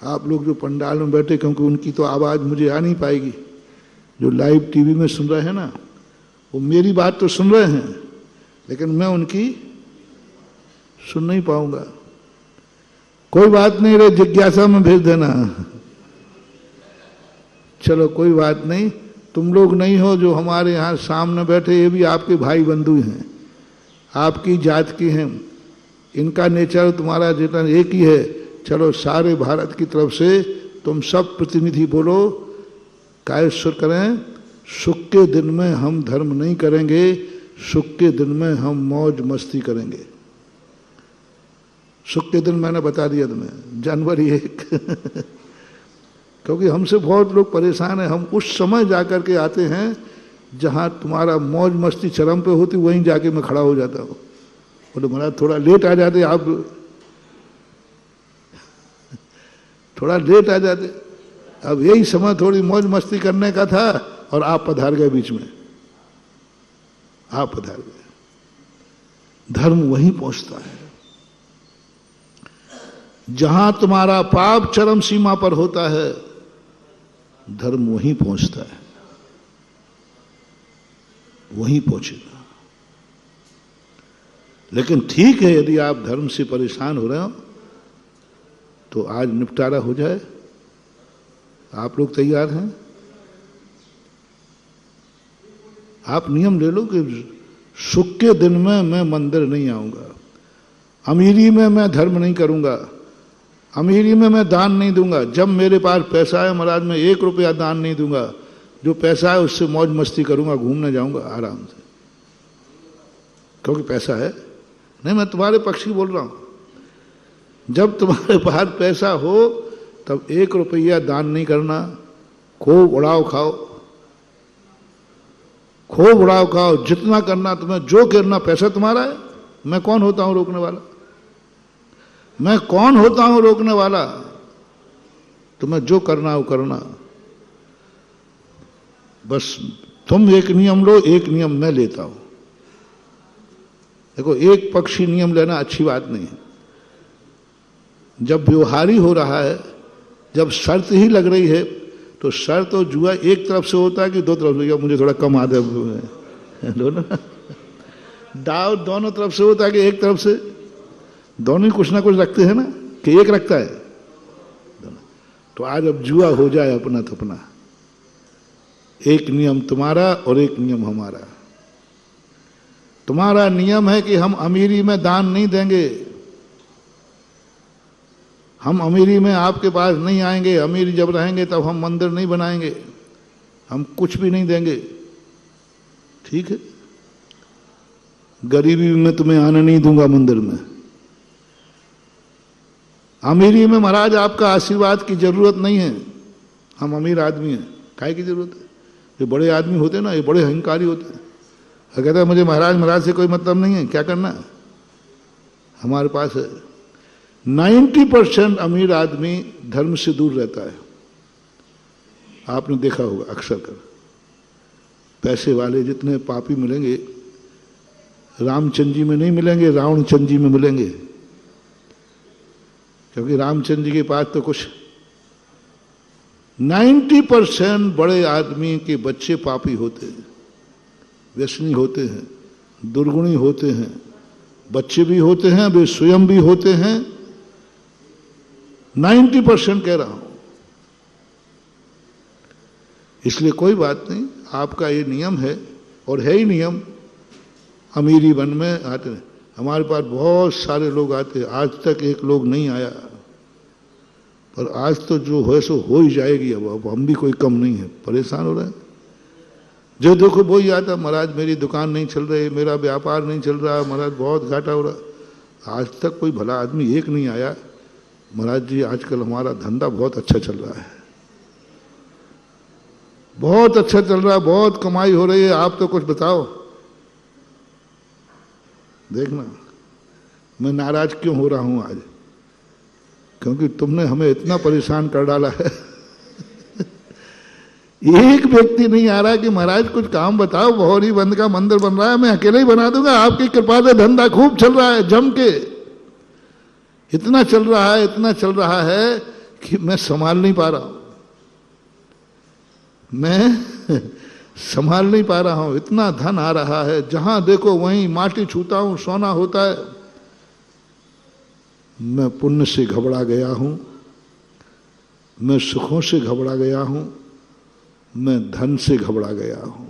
आप लोग जो पंडाल में बैठे, क्योंकि उनकी तो आवाज मुझे आ नहीं पाएगी, जो लाइव टीवी में सुन रहे हैं ना, वो मेरी बात तो सुन रहे हैं, लेकिन मैं उनकी सुन नहीं पाऊंगा। कोई बात नहीं रे, जिज्ञासा में भेज देना। चलो कोई बात नहीं। तुम लोग नहीं हो जो हमारे यहाँ सामने बैठे, ये भी आपके भाई बंधु हैं, आपकी जात की हैं। इनका नेचर तुम्हारा जितना एक ही है। चलो सारे भारत की तरफ से तुम सब प्रतिनिधि बोलो, कायेश्वर करें। सुख के दिन में हम धर्म नहीं करेंगे, सुख के दिन में हम मौज मस्ती करेंगे। सुख के दिन मैंने बता दिया तुम्हें, जनवरी 1 क्योंकि हमसे बहुत लोग परेशान हैं। हम उस समय जाकर के आते हैं जहां तुम्हारा मौज मस्ती चरम पे होती, वहीं जाके मैं खड़ा हो जाता हूँ। बोले महाराज थोड़ा लेट आ जाते आप, थोड़ा लेट आ जाते। अब यही समय थोड़ी मौज मस्ती करने का था और आप पधार गए बीच में। आप पधार गए। धर्म वहीं पहुंचता है जहां तुम्हारा पाप चरम सीमा पर होता है, धर्म वहीं पहुंचता है, वहीं पहुंचेगा। लेकिन ठीक है, यदि आप धर्म से परेशान हो रहे हो तो आज निपटारा हो जाए। आप लोग तैयार हैं? आप नियम ले लो कि सुख के दिन में मैं मंदिर नहीं आऊंगा, अमीरी में मैं धर्म नहीं करूंगा, अमीरी में मैं दान नहीं दूंगा। जब मेरे पास पैसा है महाराज, मैं 1 रुपया दान नहीं दूंगा। जो पैसा है उससे मौज मस्ती करूंगा, घूमने जाऊंगा आराम से, क्योंकि पैसा है। नहीं, मैं तुम्हारे पक्ष की बोल रहा हूं। जब तुम्हारे पास पैसा हो तब 1 रुपया दान नहीं करना। खूब उड़ाओ खाओ, खूब उड़ाओ खाओ, जितना करना तुम्हें, जो करना। पैसा तुम्हारा है, मैं कौन होता हूं रोकने वाला? मैं कौन होता हूं रोकने वाला? तुम्हें जो करना हो करना। बस तुम एक नियम लो, एक नियम मैं लेता हूं। देखो, एक पक्षी नियम लेना अच्छी बात नहीं है। जब व्यवहारी हो रहा है, जब शर्त ही लग रही है, तो सर तो जुआ एक तरफ से होता है कि दो तरफ से? मुझे थोड़ा कम आदत है दोनों, दाव दोनों तरफ से होता है कि एक तरफ से? दोनों ही कुछ ना कुछ रखते हैं ना, कि एक रखता है? तो आज अब जुआ हो जाए अपना थपना, एक नियम तुम्हारा और एक नियम हमारा। तुम्हारा नियम है कि हम अमीरी में दान नहीं देंगे, हम अमीरी में आपके पास नहीं आएंगे, अमीरी जब रहेंगे तब हम मंदिर नहीं बनाएंगे, हम कुछ भी नहीं देंगे, ठीक है? गरीबी में तुम्हें आने नहीं दूंगा मंदिर में। अमीरी में महाराज आपका आशीर्वाद की जरूरत नहीं है, हम अमीर आदमी हैं, काहे की जरूरत है? ये बड़े आदमी होते हैं ना, ये बड़े अहंकारी होते हैं, कहते हैं मुझे महाराज से कोई मतलब नहीं है, क्या करना है? हमारे पास है। 90% अमीर आदमी धर्म से दूर रहता है, आपने देखा होगा अक्सर कर। पैसे वाले जितने पापी मिलेंगे रामचंद्र जी में नहीं मिलेंगे, रावणचंद्र जी में मिलेंगे, क्योंकि रामचंद्र जी के पास तो कुछ 90% बड़े आदमी के बच्चे पापी होते हैं, व्यसनी होते हैं, दुर्गुणी होते हैं, बच्चे भी होते हैं, वे स्वयं भी होते हैं। 90% कह रहा हूं। इसलिए कोई बात नहीं, आपका ये नियम है और है ही नियम। अमीरी वन में आते हैं, हमारे पास बहुत सारे लोग आते हैं, आज तक एक लोग नहीं आया, पर आज तो जो है सो हो ही जाएगी। अब हम भी कोई कम नहीं है, परेशान हो रहे हैं। जो देखो वो ही आता, महाराज मेरी दुकान नहीं चल रही, मेरा व्यापार नहीं चल रहा, महाराज बहुत घाटा हो रहा। आज तक कोई भला आदमी एक नहीं आया, महाराज जी आजकल हमारा धंधा बहुत अच्छा चल रहा है, बहुत अच्छा चल रहा है, बहुत कमाई हो रही है, आप तो कुछ बताओ। देखना मैं नाराज क्यों हो रहा हूं आज, क्योंकि तुमने हमें इतना परेशान कर डाला है। एक व्यक्ति नहीं आ रहा कि महाराज कुछ काम बताओ, भौरी बंद का मंदिर बन रहा है, मैं अकेले ही बना दूंगा, आपकी कृपा से धंधा खूब चल रहा है जम के। इतना चल रहा है, इतना चल रहा है कि मैं संभाल नहीं पा रहा हूं, मैं संभाल नहीं पा रहा हूं। इतना धन आ रहा है, जहां देखो वहीं माटी छूता हूं, सोना होता है। मैं पुण्य से घबरा गया हूं, मैं सुखों से घबरा गया हूं, मैं धन से घबरा गया हूं।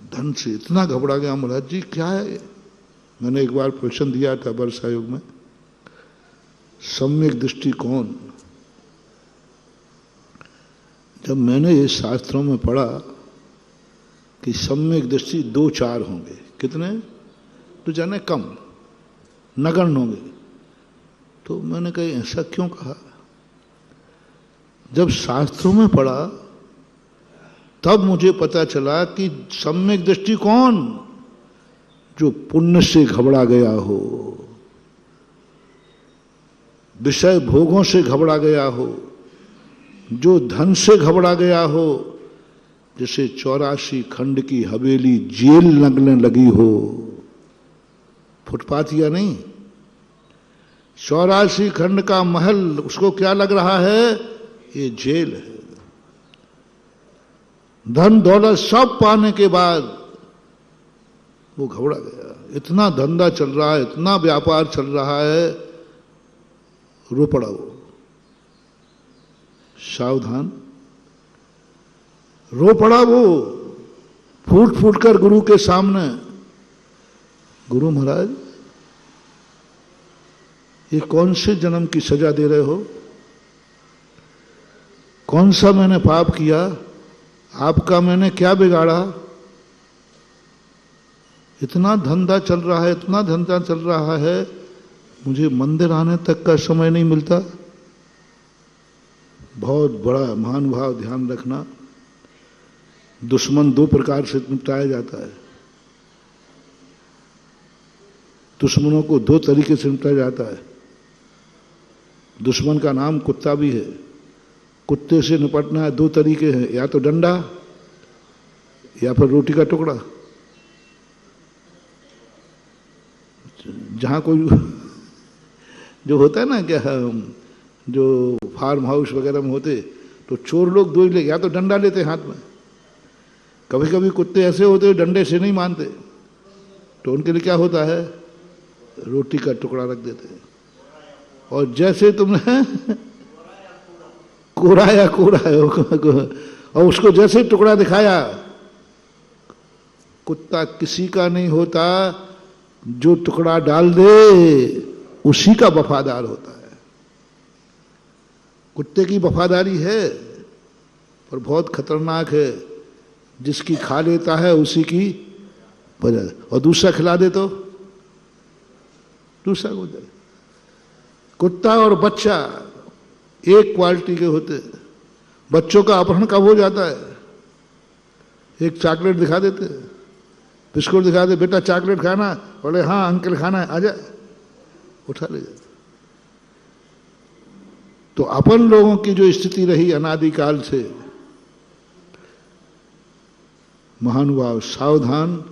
धन से इतना घबरा गया महाराज जी, क्या है? मैंने एक बार प्रश्न दिया था वर्षा योग में, सम्यक दृष्टिकोण। जब मैंने ये शास्त्रों में पढ़ा कि सम्यक दृष्टि 2-4 होंगे, कितने? तो जाने कम, नगण्य होंगे। तो मैंने कहा ऐसा क्यों कहा? जब शास्त्रों में पढ़ा तब मुझे पता चला कि सम्यक दृष्टि कौन? जो पुण्य से घबरा गया हो, विषय भोगों से घबरा गया हो, जो धन से घबरा गया हो, जैसे 84 खंड की हवेली जेल लगने लगी हो, फुटपाथ या नहीं, 84 खंड का महल उसको क्या लग रहा है? ये जेल है। धन दौलत सब पाने के बाद वो घबरा गया। इतना धंधा चल रहा है, इतना व्यापार चल रहा है, रो पड़ा वो। सावधान, रो पड़ा वो, फूट फूट कर गुरु के सामने, गुरु महाराज ये कौन से जन्म की सजा दे रहे हो? कौन सा मैंने पाप किया? आपका मैंने क्या बिगाड़ा? इतना धंधा चल रहा है, इतना धंधा चल रहा है, मुझे मंदिर आने तक का समय नहीं मिलता। बहुत बड़ा महानुभाव, ध्यान रखना, दुश्मन 2 प्रकार से निपटाया जाता है। दुश्मनों को 2 तरीके से निपटाया जाता है। दुश्मन का नाम कुत्ता भी है। कुत्ते से निपटना है 2 तरीके हैं, या तो डंडा या फिर रोटी का टुकड़ा। जहां कोई जो होता है ना क्या जो फार्म हाउस वगैरह में होते, तो चोर लोग दो ही ले, या तो डंडा लेते हाथ में, कभी कभी कुत्ते ऐसे होते डंडे से नहीं मानते, तो उनके लिए क्या होता है, रोटी का टुकड़ा रख देते हैं। और जैसे तुमने कोरा या कोरा है, और उसको जैसे टुकड़ा दिखाया, कुत्ता किसी का नहीं होता, जो टुकड़ा डाल दे उसी का वफादार होता है। कुत्ते की वफादारी है पर बहुत खतरनाक है, जिसकी खा लेता है उसी की वजह, और दूसरा खिला दे तो दूसरा को दे। कुत्ता और बच्चा एक क्वालिटी के होते। बच्चों का अपहरण कब हो जाता है, एक चॉकलेट दिखा देते, बिस्कुट दिखा दे, बेटा चॉकलेट खाना, बोले हाँ अंकल खाना है, आजा, उठा ले जाते। तो अपन लोगों की जो स्थिति रही अनादिकाल से, महानुभाव सावधान,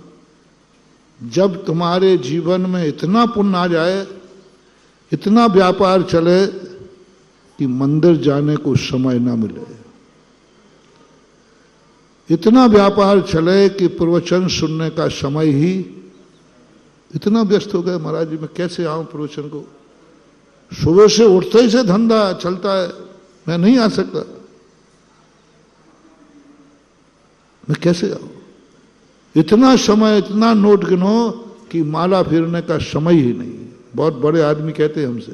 जब तुम्हारे जीवन में इतना पुण्य आ जाए, इतना व्यापार चले कि मंदिर जाने को समय ना मिले, इतना व्यापार चले कि प्रवचन सुनने का समय ही, इतना व्यस्त हो गए महाराज जी मैं कैसे आऊं प्रवचन को, सुबह से उठते ही से धंधा चलता है, मैं नहीं आ सकता, मैं कैसे आऊं। इतना समय, इतना नोट गिनो कि माला फेरने का समय ही नहीं। बहुत बड़े आदमी कहते हैं हमसे,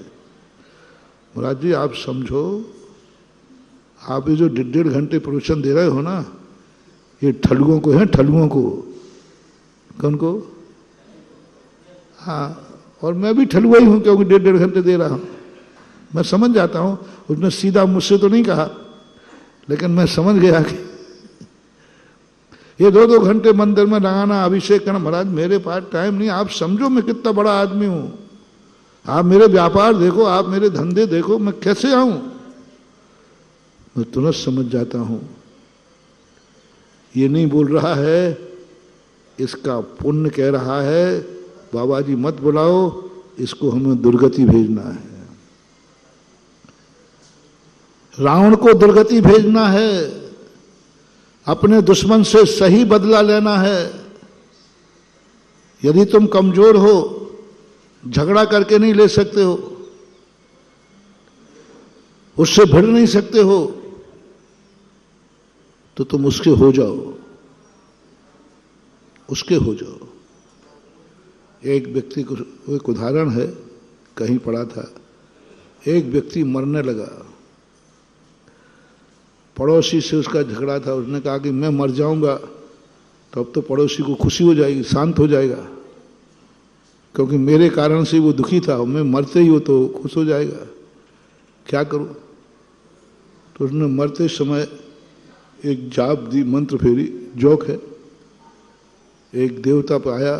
महाराज जी आप समझो, आप ये जो 1.5 घंटे प्रवचन दे रहे हो ना, ये ठलुओं को है, ठलुओं को। कौन को? हाँ, और मैं भी ठलुआ ही हूं क्योंकि 1.5 घंटे दे रहा हूं। मैं समझ जाता हूं, उसने सीधा मुझसे तो नहीं कहा, लेकिन मैं समझ गया कि ये 2-2 घंटे मंदिर में लगाना, अभिषेक करना, महाराज मेरे पास टाइम नहीं। आप समझो मैं कितना बड़ा आदमी हूं, आप मेरे व्यापार देखो, आप मेरे धंधे देखो, मैं कैसे आऊं। मैं तुरंत समझ जाता हूं ये नहीं बोल रहा है, इसका पुण्य कह रहा है, बाबा जी मत बुलाओ, इसको हमें दुर्गति भेजना है, रावण को दुर्गति भेजना है, अपने दुश्मन से सही बदला लेना है। यदि तुम कमजोर हो, झगड़ा करके नहीं ले सकते हो, उससे भिड़ नहीं सकते हो, तो तुम उसके हो जाओ, उसके हो जाओ। एक व्यक्ति को, एक उदाहरण है, कहीं पढ़ा था, एक व्यक्ति मरने लगा, पड़ोसी से उसका झगड़ा था, उसने कहा कि मैं मर जाऊंगा तो अब तो पड़ोसी को खुशी हो जाएगी, शांत हो जाएगा, क्योंकि मेरे कारण से वो दुखी था, मैं मरते ही हो तो खुश हो जाएगा, क्या करूं। तो उसने मरते समय एक जाप दी, मंत्र फेरी, जोक है। एक देवता पर आया,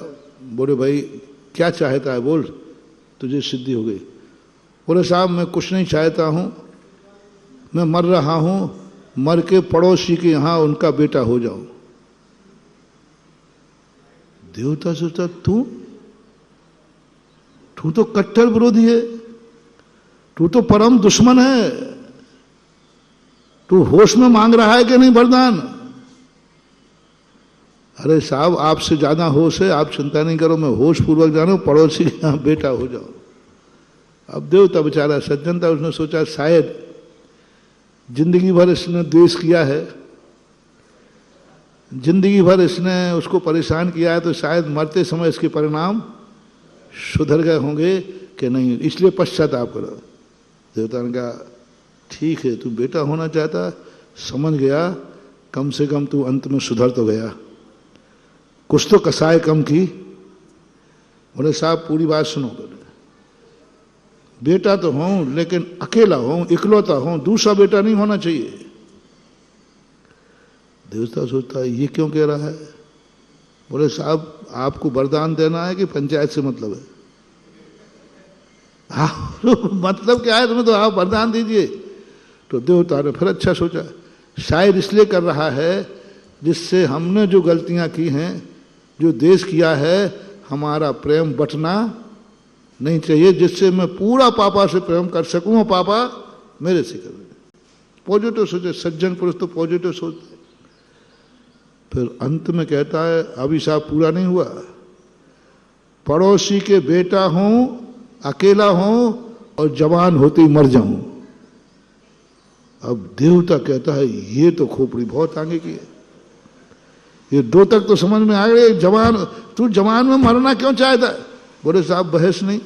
बोले भाई क्या चाहता है, बोल तुझे सिद्धि हो गई। बोले साहब मैं कुछ नहीं चाहता हूं, मैं मर रहा हूं, मर के पड़ोसी के यहां उनका बेटा हो जाऊं। देवता सोचता तू तो कट्टर विरोधी है, तू तो परम दुश्मन है, तू होश में मांग रहा है कि नहीं वरदान। अरे साहब आपसे ज्यादा होश है, आप चिंता नहीं करो, मैं होश पूर्वक जानो, पड़ोसी के यहां बेटा हो जाओ। अब देवता बेचारा सज्जन था, उसने सोचा शायद जिंदगी भर इसने द्वेष किया है, जिंदगी भर इसने उसको परेशान किया है, तो शायद मरते समय इसके परिणाम सुधर गए होंगे कि नहीं, इसलिए पश्चाताप करो। देवता ने कहा ठीक है, तू बेटा होना चाहता, समझ गया, कम से कम तू अंत में सुधर तो गया, कुछ तो कसाई कम की। बोले साहब पूरी बात सुनो, बेटा तो हूं लेकिन अकेला हूं, इकलौता हूं, दूसरा बेटा नहीं होना चाहिए। देवता सोचता है ये क्यों कह रहा है। बोले साहब आपको वरदान देना है कि पंचायत से मतलब है। मतलब क्या है तुम्हें, तो आप वरदान दीजिए। तो देवता ने फिर अच्छा सोचा, शायद इसलिए कर रहा है जिससे हमने जो गलतियां की हैं, जो देश किया है, हमारा प्रेम बटना नहीं चाहिए, जिससे मैं पूरा पापा से प्रेम कर सकूं, पापा मेरे से कर रहे। पॉजिटिव सोचे, सज्जन पुरुष तो पॉजिटिव सोचते। फिर अंत में कहता है, अभिशाप पूरा नहीं हुआ, पड़ोसी के बेटा हूं, अकेला हूं और जवान होते ही मर जाऊं। अब देवता कहता है ये तो खोपड़ी बहुत आगे की है, ये दो तक तो समझ में आ गए, जवान तू जवान में मरना क्यों चाहता है? बोले साहब बहस नहीं,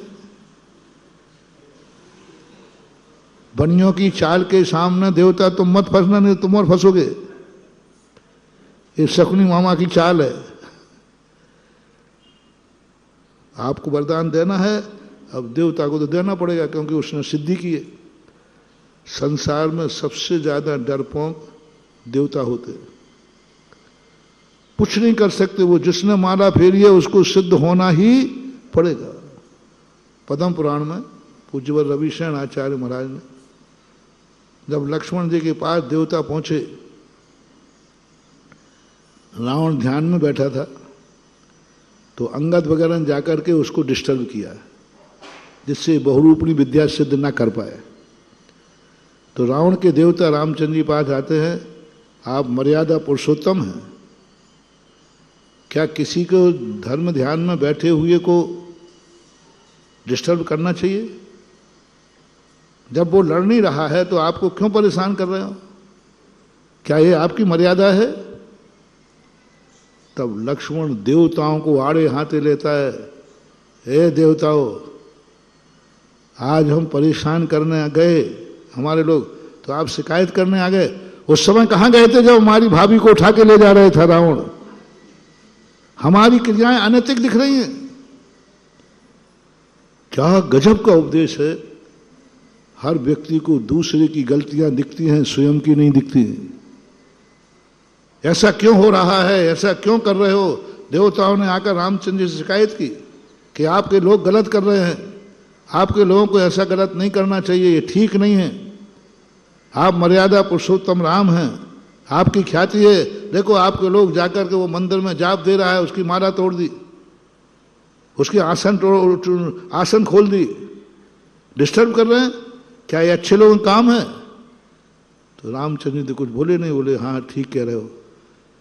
बनियों की चाल के सामने देवता तुम मत फंसना, नहीं तुम और फंसोगे। ये शकुनी मामा की चाल है। आपको वरदान देना है, अब देवता को तो देना पड़ेगा क्योंकि उसने सिद्धि की है। संसार में सबसे ज्यादा डरपोक देवता होते हैं, कुछ नहीं कर सकते वो। जिसने माला फेरी है उसको सिद्ध होना ही पड़ेगा। पद्म पुराण में पूज्यवर रविशरण आचार्य महाराज ने जब लक्ष्मण जी के पास देवता पहुंचे, रावण ध्यान में बैठा था, तो अंगद वगैरह ने जाकर के उसको डिस्टर्ब किया जिससे बहुरूपणी विद्या सिद्ध ना कर पाए। तो रावण के देवता रामचंद्र जी पास आते हैं, आप मर्यादा पुरुषोत्तम हैं, क्या किसी को धर्म ध्यान में बैठे हुए को डिस्टर्ब करना चाहिए? जब वो लड़ नहीं रहा है तो आपको क्यों परेशान कर रहे हो? क्या ये आपकी मर्यादा है? तब लक्ष्मण देवताओं को आड़े हाथे लेता है, हे देवताओं, आज हम परेशान करने गए हमारे लोग, तो आप शिकायत करने आ गए। उस समय कहाँ गए थे जब हमारी भाभी को उठा के ले जा रहे थे रावण? हमारी क्रियाएं अनैतिक दिख रही हैं। क्या गजब का उपदेश है। हर व्यक्ति को दूसरे की गलतियां दिखती हैं, स्वयं की नहीं दिखती। ऐसा क्यों हो रहा है, ऐसा क्यों कर रहे हो? देवताओं ने आकर रामचंद्र जी से शिकायत की कि आपके लोग गलत कर रहे हैं, आपके लोगों को ऐसा गलत नहीं करना चाहिए, ये ठीक नहीं है। आप मर्यादा पुरुषोत्तम राम हैं, आपकी ख्याति है। देखो आपके लोग जाकर के वो मंदिर में जाप दे रहा है, उसकी माला तोड़ दी, उसकी आसन खोल दी, डिस्टर्ब कर रहे हैं। क्या ये अच्छे लोगों का काम है? तो रामचंद्र जी कुछ बोले नहीं, बोले हाँ ठीक कह रहे हो।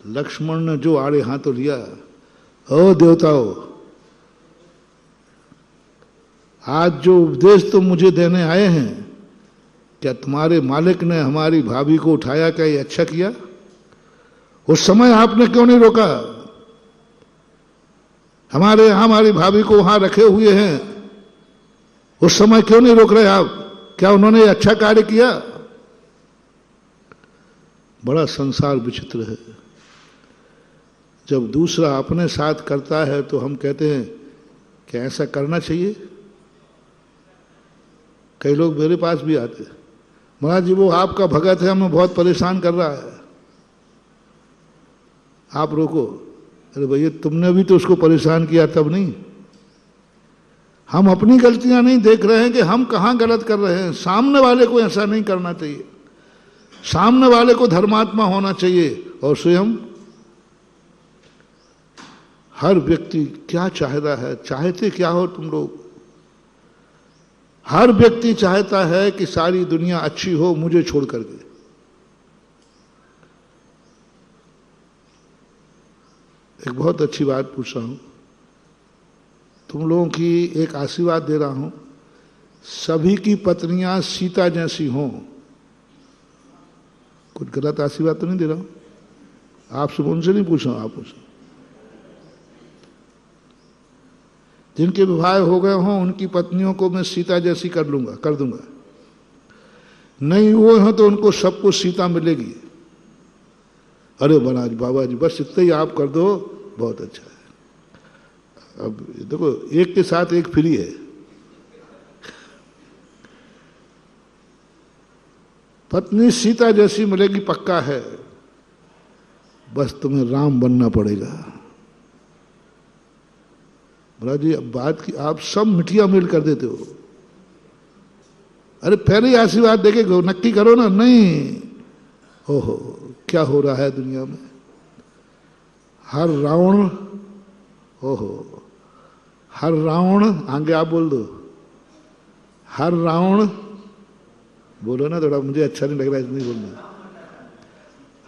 लक्ष्मण ने जो आड़े हाथों लिया, ओ देवताओं, आज जो उपदेश तुम मुझे देने आए हैं, क्या तुम्हारे मालिक ने हमारी भाभी को उठाया, क्या ये अच्छा किया? उस समय आपने क्यों नहीं रोका? हमारे यहां हमारी भाभी को वहां रखे हुए हैं, उस समय क्यों नहीं रोक रहे आप? क्या उन्होंने अच्छा कार्य किया? बड़ा संसार विचित्र है। जब दूसरा अपने साथ करता है तो हम कहते हैं कि ऐसा करना चाहिए। कई लोग मेरे पास भी आते, महाराज जी वो आपका भगत है, हमें बहुत परेशान कर रहा है, आप रोको। अरे भैया तुमने भी तो उसको परेशान किया, तब नहीं? हम अपनी गलतियां नहीं देख रहे हैं कि हम कहां गलत कर रहे हैं। सामने वाले को ऐसा नहीं करना चाहिए, सामने वाले को धर्मात्मा होना चाहिए। और स्वयं हर व्यक्ति क्या चाहता है, चाहते क्या हो तुम लोग? हर व्यक्ति चाहता है कि सारी दुनिया अच्छी हो मुझे छोड़ करके। एक बहुत अच्छी बात पूछ रहा हूं, तुम लोगों की एक आशीर्वाद दे रहा हूं, सभी की पत्नियां सीता जैसी हों। कुछ गलत आशीर्वाद तो नहीं दे रहा हूं, आपसे उनसे नहीं पूछ रहा हूं, आप पूछ। जिनके विवाह हो गए हों उनकी पत्नियों को मैं सीता जैसी कर दूंगा। नहीं हुए हो तो उनको सबको सीता मिलेगी। अरे महाराज बाबा जी बस इतना ही आप कर दो, बहुत अच्छा है। अब देखो एक के साथ एक फ्री है। पत्नी सीता जैसी मिलेगी पक्का है, बस तुम्हें राम बनना पड़ेगा। महाराज जी बात की आप सब मिठिया मेल कर देते हो। अरे पहले ही आशीर्वाद देके नक्की करो ना। नहीं, ओहो क्या हो रहा है दुनिया में। हर रावण, ओहो हर रावण, आगे आप बोल दो, हर रावण बोलो ना थोड़ा, मुझे अच्छा नहीं लग रहा है नहीं बोलना।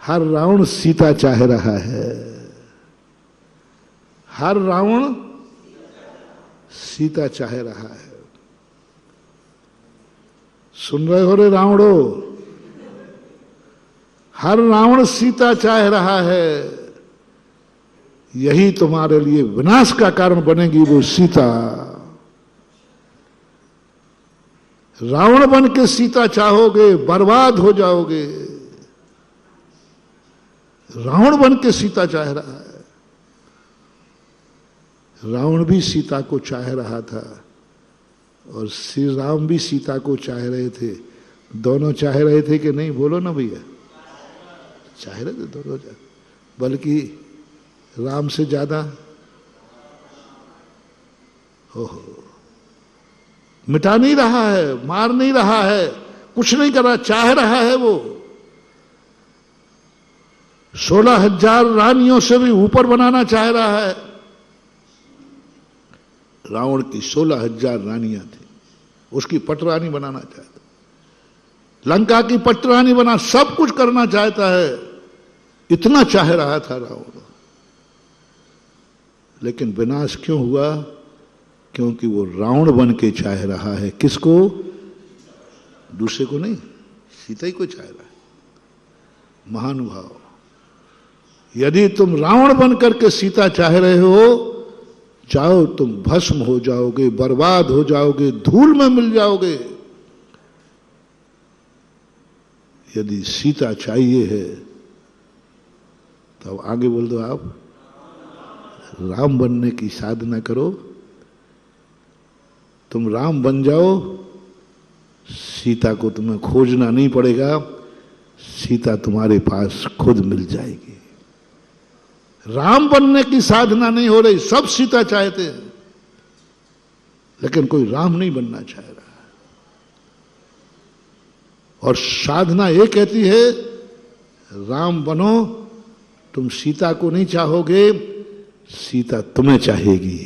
हर रावण सीता चाह रहा है, हर रावण सीता चाह रहा है। सुन रहे हो रे रावणो? हर रावण सीता चाह रहा है, यही तुम्हारे लिए विनाश का कारण बनेगी वो सीता। रावण बन के सीता चाहोगे बर्बाद हो जाओगे। रावण बन के सीता चाह रहा है। रावण भी सीता को चाह रहा था और श्री राम भी सीता को चाह रहे थे। दोनों चाह रहे थे कि नहीं? बोलो ना भैया, चाह रहे थे दोनों, बल्कि राम से ज्यादा। ओहो, मिटा नहीं रहा है, मार नहीं रहा है, कुछ नहीं कर रहा, चाह रहा है वो। 16,000 रानियों से भी ऊपर बनाना चाह रहा है। रावण की 16,000 रानियां थी, उसकी पटरानी बनाना चाहता, लंका की पटरानी बना, सब कुछ करना चाहता है। इतना चाह रहा था रावण, लेकिन विनाश क्यों हुआ? क्योंकि वो रावण बन के चाह रहा है। किसको? दूसरे को नहीं, सीता ही को चाह रहा है। महानुभाव, यदि तुम रावण बन करके सीता चाह रहे हो, जाओ तुम भस्म हो जाओगे, बर्बाद हो जाओगे, धूल में मिल जाओगे। यदि सीता चाहिए है तो आगे बोल दो, आप राम बनने की साधना करो। तुम राम बन जाओ, सीता को तुम्हें खोजना नहीं पड़ेगा, सीता तुम्हारे पास खुद मिल जाएगी। राम बनने की साधना नहीं हो रही, सब सीता चाहते हैं, लेकिन कोई राम नहीं बनना चाह रहा है। और साधना ये कहती है, राम बनो, तुम सीता को नहीं चाहोगे, सीता तुम्हें चाहेगी।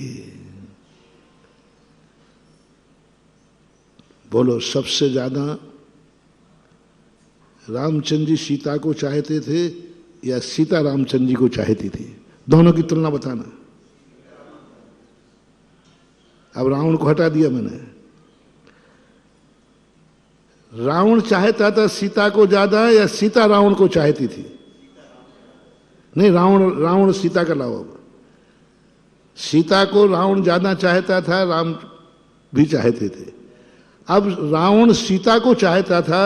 बोलो, सबसे ज्यादा रामचंद्र जी सीता को चाहते थे या सीता रामचंद्र जी को चाहती थी? दोनों की तुलना बताना। अब रावण को हटा दिया मैंने। रावण चाहता था सीता को ज्यादा या सीता रावण को चाहती थी? नहीं, रावण सीता का लाओ। अब सीता को रावण ज्यादा चाहता था, राम भी चाहते थे। अब रावण सीता को चाहता था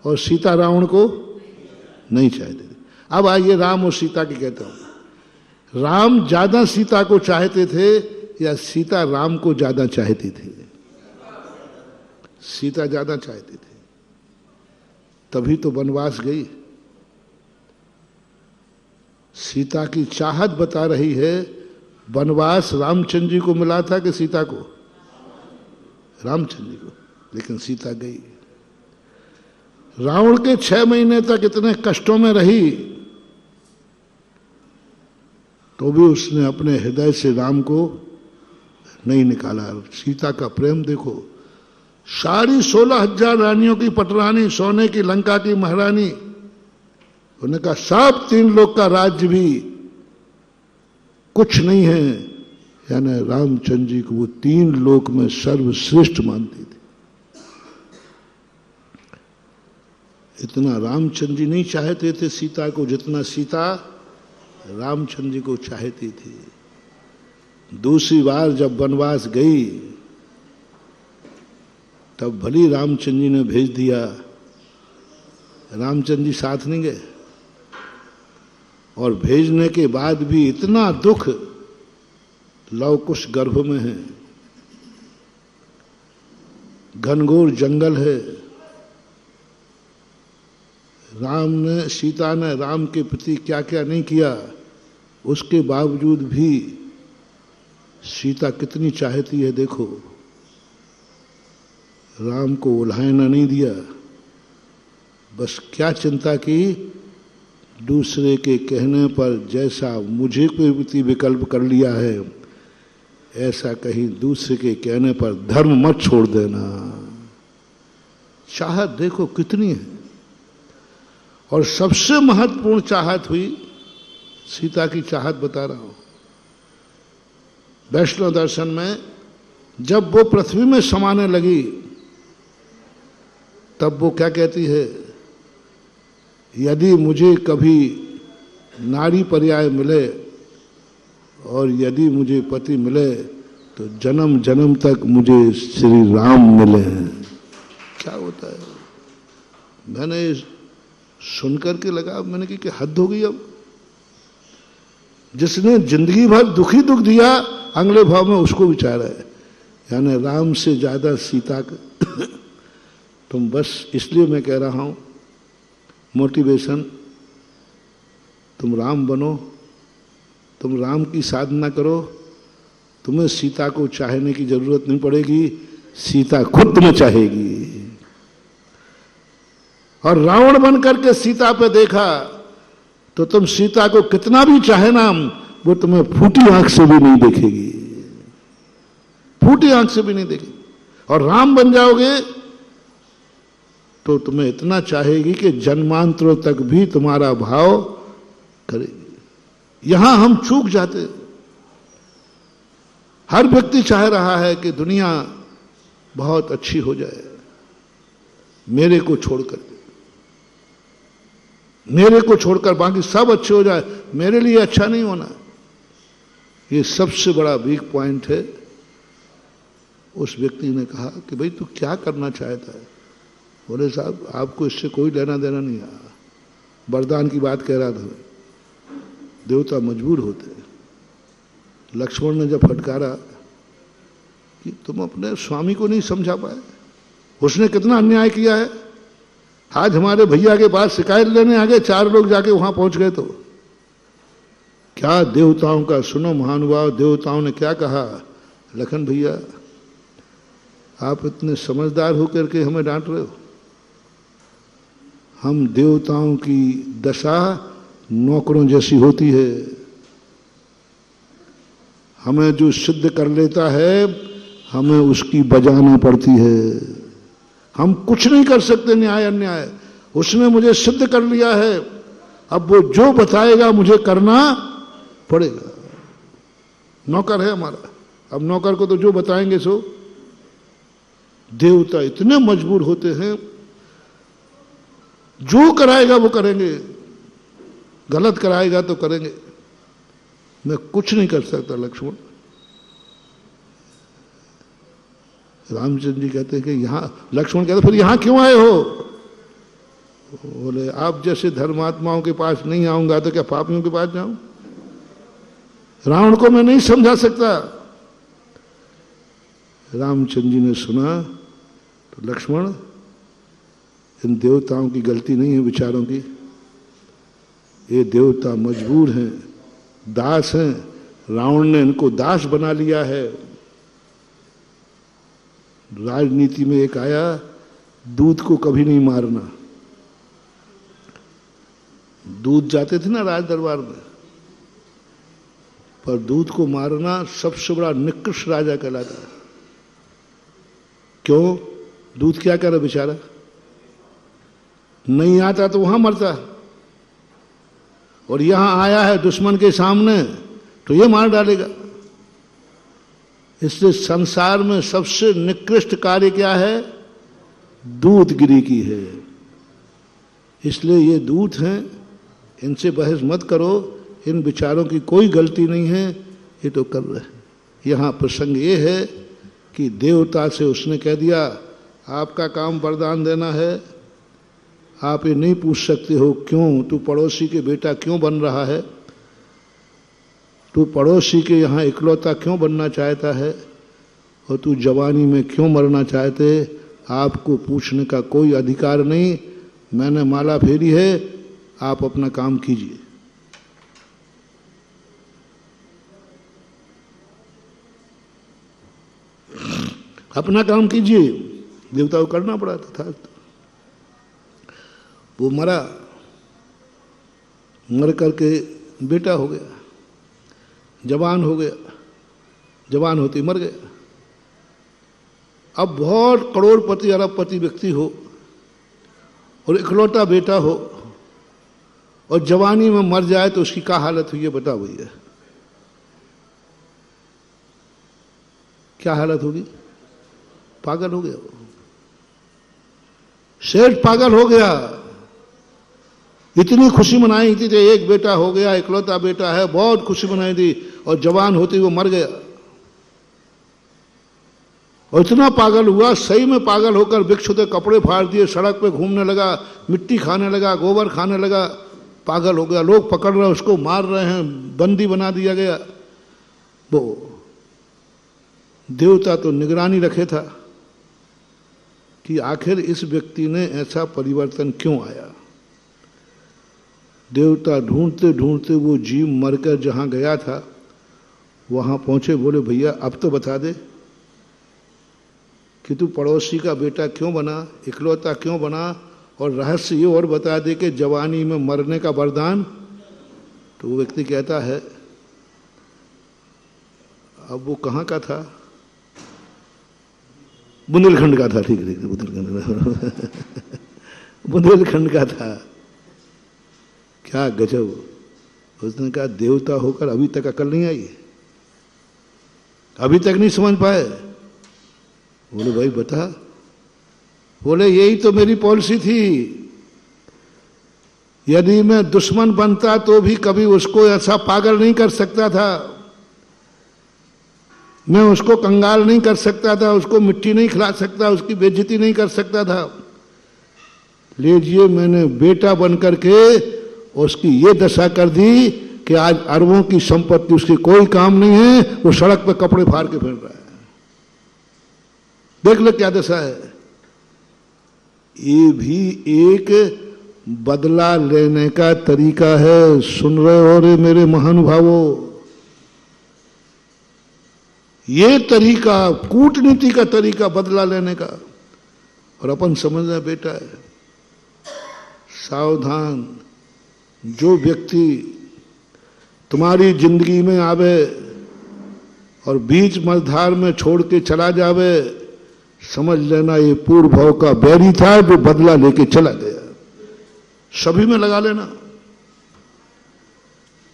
और सीता रावण को नहीं चाहते थे। अब आइए राम और सीता की कहता हूं। राम ज्यादा सीता को चाहते थे या सीता राम को ज्यादा चाहती थी? सीता ज्यादा चाहती थी, तभी तो वनवास गई। सीता की चाहत बता रही है। वनवास रामचंद्र जी को मिला था कि सीता को? रामचंद्र जी को, लेकिन सीता गई। रावण के 6 महीने तक इतने कष्टों में रही, तो भी उसने अपने हृदय से राम को नहीं निकाला। सीता का प्रेम देखो, सारी 16,000 रानियों की पटरानी, सोने की लंका की महारानी, उन्होंने कहा सब 3 लोक का राज्य भी कुछ नहीं है, यानी रामचंद्र जी को वो 3 लोक में सर्वश्रेष्ठ मानती थी। इतना रामचंद्र जी नहीं चाहते थे सीता को जितना सीता रामचंद्र जी को चाहती थी। दूसरी बार जब वनवास गई, तब भली रामचंद्र जी ने भेज दिया, रामचंद्र जी साथ नहीं गए। और भेजने के बाद भी इतना दुख, लव कुश गर्भ में है, घनघोर जंगल है। सीता ने राम के प्रति क्या क्या नहीं किया, उसके बावजूद भी सीता कितनी चाहती है देखो। राम को उल्हाना नहीं दिया, बस क्या चिंता की, दूसरे के कहने पर जैसा मुझे कोई प्रति विकल्प कर लिया है, ऐसा कहीं दूसरे के कहने पर धर्म मत छोड़ देना। चाहत देखो कितनी है। और सबसे महत्वपूर्ण चाहत हुई सीता की चाहत, बता रहा हूं। वैष्णव दर्शन में जब वो पृथ्वी में समाने लगी तब वो क्या कहती है, यदि मुझे कभी नारी पर्याय मिले और यदि मुझे पति मिले तो जन्म जन्म तक मुझे श्री राम मिले। क्या होता है, मैंने सुनकर के लगा, मैंने कहा कि हद हो गई। अब जिसने जिंदगी भर दुखी दुख दिया अगले भाव में उसको विचार है, यानी राम से ज्यादा सीता का तुम बस, इसलिए मैं कह रहा हूं मोटिवेशन, तुम राम बनो, तुम राम की साधना करो, तुम्हें सीता को चाहने की जरूरत नहीं पड़ेगी, सीता खुद तुम्हें चाहेगी। और रावण बन करके सीता पे देखा तो तुम सीता को कितना भी चाहे ना, वो तुम्हें फूटी आंख से भी नहीं देखेगी, फूटी आंख से भी नहीं देखेगी। और राम बन जाओगे तो तुम्हें इतना चाहेगी कि जन्मांतरों तक भी तुम्हारा भाव करेगी। यहां हम चूक जाते। हर व्यक्ति चाह रहा है कि दुनिया बहुत अच्छी हो जाए, मेरे को छोड़कर, मेरे को छोड़कर बाकी सब अच्छे हो जाए, मेरे लिए अच्छा नहीं होना। ये सबसे बड़ा वीक पॉइंट है। उस व्यक्ति ने कहा कि भाई तू क्या करना चाहता है? बोले साहब आपको इससे कोई लेना देना नहीं है, वरदान की बात कह रहा था। देवता मजबूर होते हैं। लक्ष्मण ने जब फटकारा कि तुम अपने स्वामी को नहीं समझा पाए, उसने कितना अन्याय किया है। आज हमारे भैया के पास शिकायत लेने आ गए, 4 लोग जाके वहां पहुंच गए। तो क्या देवताओं का सुनो महानुभाव, देवताओं ने क्या कहा, लखन भैया आप इतने समझदार होकर के हमें डांट रहे हो। हम देवताओं की दशा नौकरों जैसी होती है। हमें जो सिद्ध कर लेता है हमें उसकी बजाना पड़ती है। हम कुछ नहीं कर सकते न्याय अन्याय। उसने मुझे सिद्ध कर लिया है, अब वो जो बताएगा मुझे करना पड़ेगा। नौकर है हमारा, अब नौकर को तो जो बताएंगे सो। देवता इतने मजबूर होते हैं, जो कराएगा वो करेंगे, गलत कराएगा तो करेंगे। मैं कुछ नहीं कर सकता लक्ष्मण। रामचंद्र जी कहते हैं कि यहां, लक्ष्मण कहते फिर यहां क्यों आए हो? बोले आप जैसे धर्मात्माओं के पास नहीं आऊंगा तो क्या पापियों के पास जाऊं? रावण को मैं नहीं समझा सकता। रामचंद्र जी ने सुना तो लक्ष्मण इन देवताओं की गलती नहीं है, विचारों की। ये देवता मजबूर हैं, दास हैं। रावण ने इनको दास बना लिया है। राजनीति में एक आया, दूध को कभी नहीं मारना। दूध जाते थे ना राज दरबार में, पर दूध को मारना सबसे बड़ा निकृष्ट राजा कहलाता है। क्यों? दूध क्या करे बेचारा, नहीं आता तो वहां मरता, और यहां आया है दुश्मन के सामने तो ये मार डालेगा। इसलिए संसार में सबसे निकृष्ट कार्य क्या है? दूधगिरी की है। इसलिए ये दूत हैं, इनसे बहस मत करो, इन विचारों की कोई गलती नहीं है, ये तो कर रहे हैं। यहां प्रसंग ये है कि देवता से उसने कह दिया आपका काम वरदान देना है, आप ये नहीं पूछ सकते हो क्यों तू पड़ोसी के बेटा क्यों बन रहा है, तू पड़ोसी के यहाँ इकलौता क्यों बनना चाहता है, और तू जवानी में क्यों मरना चाहते, आपको पूछने का कोई अधिकार नहीं। मैंने माला फेरी है, आप अपना काम कीजिए। अपना काम कीजिए। देवता को करना पड़ा था। वो मरा, मर करके बेटा हो गया, जवान हो गया, जवान होते मर गया। अब बहुत करोड़पति अरबपति व्यक्ति हो, और इकलौता बेटा हो और जवानी में मर जाए तो उसकी क्या हालत हुई है बताओ भैया, क्या हालत होगी? पागल हो गया वो, सेठ पागल हो गया। इतनी खुशी मनाई थी, एक बेटा हो गया, इकलौता बेटा है, बहुत खुशी मनाई थी, और जवान होते वो मर गया। और इतना पागल हुआ, सही में पागल होकर भिक्षु के कपड़े फाड़ दिए, सड़क पे घूमने लगा, मिट्टी खाने लगा, गोबर खाने लगा, पागल हो गया। लोग पकड़ रहे हैं उसको, मार रहे हैं, बंदी बना दिया गया। वो देवता तो निगरानी रखे था कि आखिर इस व्यक्ति ने ऐसा परिवर्तन क्यों आया। देवता ढूंढते ढूंढते वो जीव मरकर जहां गया था वहां पहुंचे, बोले भैया अब तो बता दे कि तू पड़ोसी का बेटा क्यों बना, इकलौता क्यों बना, और रहस्य ये और बता दे कि जवानी में मरने का वरदान। तो वो व्यक्ति कहता है, अब वो कहाँ का था? बुंदेलखंड का था। ठीक है, बुंदेलखंड बुंदेलखंड का था। क्या गजब। उसने कहा देवता होकर अभी तक अकल नहीं आई, अभी तक नहीं समझ पाए। बोले भाई बता। बोले यही तो मेरी पॉलिसी थी, यदि मैं दुश्मन बनता तो भी कभी उसको ऐसा पागल नहीं कर सकता था, मैं उसको कंगाल नहीं कर सकता था, उसको मिट्टी नहीं खिला सकता, उसकी बेइज्जती नहीं कर सकता था। लीजिए मैंने बेटा बनकर के उसकी ये दशा कर दी कि आज अरबों की संपत्ति उसकी कोई काम नहीं है, वो सड़क पे कपड़े फाड़ के फिर रहा है। देख ले क्या दशा है। ये भी एक बदला लेने का तरीका है। सुन रहे हो रे मेरे महानुभावों, ये तरीका कूटनीति का तरीका बदला लेने का। और अपन समझ रहे बेटा है, सावधान। जो व्यक्ति तुम्हारी जिंदगी में आवे और बीच मझधार में छोड़ के चला जावे, समझ लेना ये पूर्व भाव का बैरी था जो बदला लेके चला गया। सभी में लगा लेना।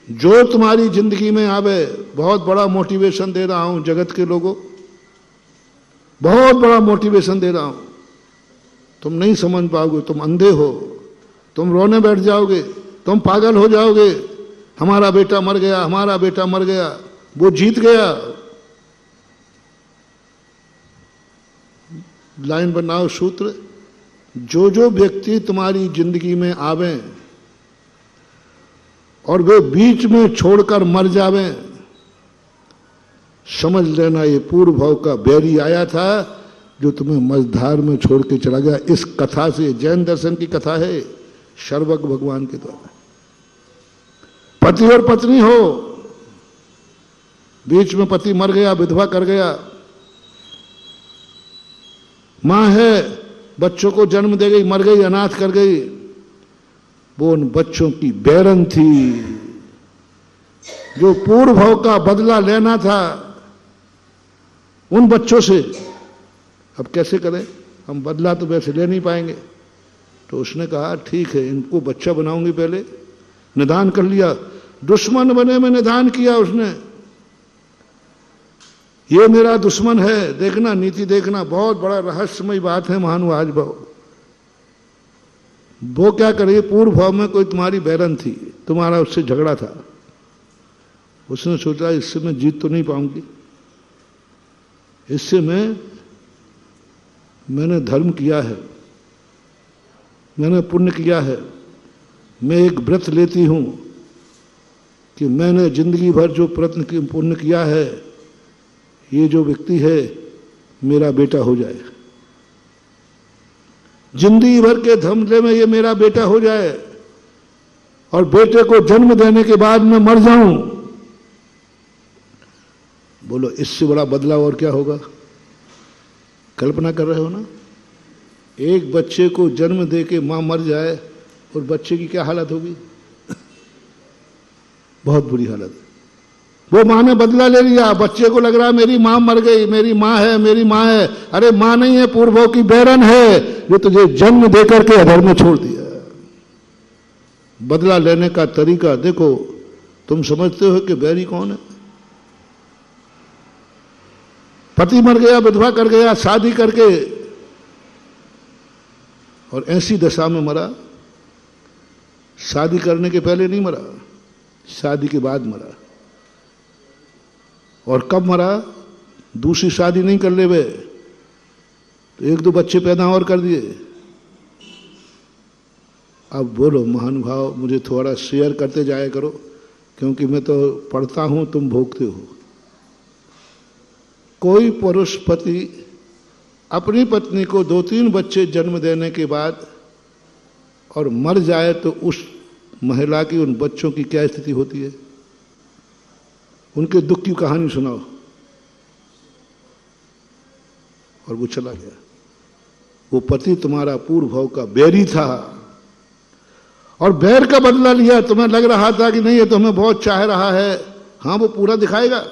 जो तुम्हारी जिंदगी में आवे, बहुत बड़ा मोटिवेशन दे रहा हूं जगत के लोगों, बहुत बड़ा मोटिवेशन दे रहा हूं। तुम नहीं समझ पाओगे, तुम अंधे हो, तुम रोने बैठ जाओगे, तुम पागल हो जाओगे। हमारा बेटा मर गया, हमारा बेटा मर गया, वो जीत गया। लाइन बनाओ सूत्र, जो व्यक्ति तुम्हारी जिंदगी में आवे और वे बीच में छोड़कर मर जावे, समझ लेना ये पूर्व भाव का बैरी आया था जो तुम्हें मझधार में छोड़ के चला गया। इस कथा से, जैन दर्शन की कथा है, शर्वक भगवान के द्वारा। पति और पत्नी हो, बीच में पति मर गया, विधवा कर गया, मां है, बच्चों को जन्म दे गई, मर गई, अनाथ कर गई। वो उन बच्चों की बैरन थी। जो पूर्व भाव का बदला लेना था उन बच्चों से, अब कैसे करें, हम बदला तो वैसे ले नहीं पाएंगे। तो उसने कहा ठीक है, इनको बच्चा बनाऊंगी। पहले निदान कर लिया, दुश्मन बने में निदान किया उसने। ये मेरा दुश्मन है, देखना नीति देखना, बहुत बड़ा रहस्यमय बात है महानुभाव भाव। वो क्या करे, पूर्व भाव में कोई तुम्हारी बैरन थी, तुम्हारा उससे झगड़ा था। उसने सोचा इससे मैं जीत तो नहीं पाऊंगी, इससे मैंने धर्म किया है, मैंने पुण्य किया है, मैं एक व्रत लेती हूं कि मैंने जिंदगी भर जो प्रयत्न पुण्य किया है, ये जो व्यक्ति है मेरा बेटा हो जाए, जिंदगी भर के धमले में ये मेरा बेटा हो जाए, और बेटे को जन्म देने के बाद मैं मर जाऊं। बोलो इससे बड़ा बदलाव और क्या होगा। कल्पना कर रहे हो ना, एक बच्चे को जन्म दे के मां मर जाए और बच्चे की क्या हालत होगी। बहुत बुरी हालत। वो माँ ने बदला ले लिया, बच्चे को लग रहा है मेरी माँ मर गई, मेरी माँ है, मेरी माँ है। अरे माँ नहीं है, पूर्वों की बैरन है जो तुझे जन्म देकर के अधर्म में छोड़ दिया। बदला लेने का तरीका देखो। तुम समझते हो कि बैरी कौन है? पति मर गया, विधवा कर गया शादी करके, और ऐसी दशा में मरा। शादी करने के पहले नहीं मरा, शादी के बाद मरा। और कब मरा? दूसरी शादी नहीं कर ले वे तो एक दो बच्चे पैदा और कर दिए। अब बोलो महानुभाव, मुझे थोड़ा शेयर करते जाया करो, क्योंकि मैं तो पढ़ता हूं, तुम भोगते हो। कोई पुरुष पति अपनी पत्नी को 2-3 बच्चे जन्म देने के बाद और मर जाए तो उस महिला की, उन बच्चों की क्या स्थिति होती है? उनके दुख की कहानी सुनाओ। और वो चला गया। वो पति तुम्हारा पूर्व भाव का बैरी था, और बैर का बदला लिया। तुम्हें लग रहा था कि नहीं ये तो हमें बहुत चाह रहा है, हाँ वो पूरा दिखाएगा।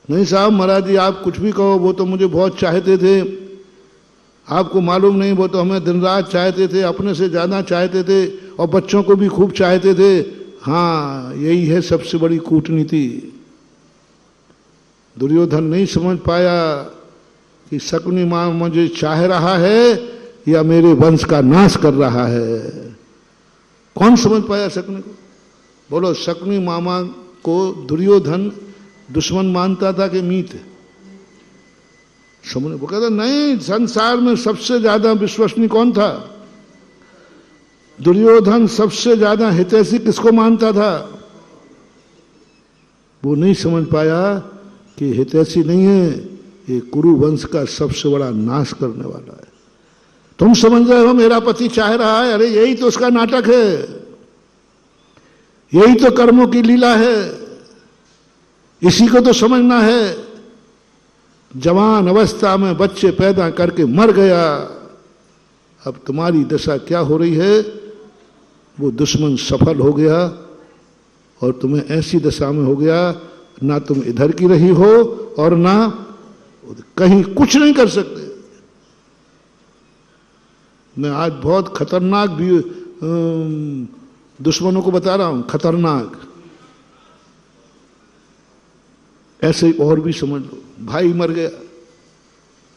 नहीं साहब महाराज जी, आप कुछ भी कहो, वो तो मुझे बहुत चाहते थे, आपको मालूम नहीं, वो तो हमें दिन रात चाहते थे, अपने से ज्यादा चाहते थे, और बच्चों को भी खूब चाहते थे। हाँ, यही है सबसे बड़ी कूटनीति। दुर्योधन नहीं समझ पाया कि शकुनी मां मुझे चाह रहा है या मेरे वंश का नाश कर रहा है। कौन समझ पाया शकुनी को? बोलो, शकुनी मामा को दुर्योधन दुश्मन मानता था कि मीत? समझ, वो कहता नहीं, संसार में सबसे ज्यादा विश्वसनीय कौन था? दुर्योधन सबसे ज्यादा हितैषी किसको मानता था? वो नहीं समझ पाया कि हितैषी नहीं है, ये कुरु वंश का सबसे बड़ा नाश करने वाला है। तुम समझ रहे हो मेरा पति चाह रहा है, अरे यही तो उसका नाटक है, यही तो कर्मों की लीला है, इसी को तो समझना है। जवान अवस्था में बच्चे पैदा करके मर गया। अब तुम्हारी दशा क्या हो रही है? वो दुश्मन सफल हो गया और तुम्हें ऐसी दशा में हो गया, ना तुम इधर की रही हो और ना कहीं कुछ नहीं कर सकते। मैं आज बहुत खतरनाक भी दुश्मनों को बता रहा हूं, खतरनाक। ऐसे ही और भी समझ लो, भाई मर गया,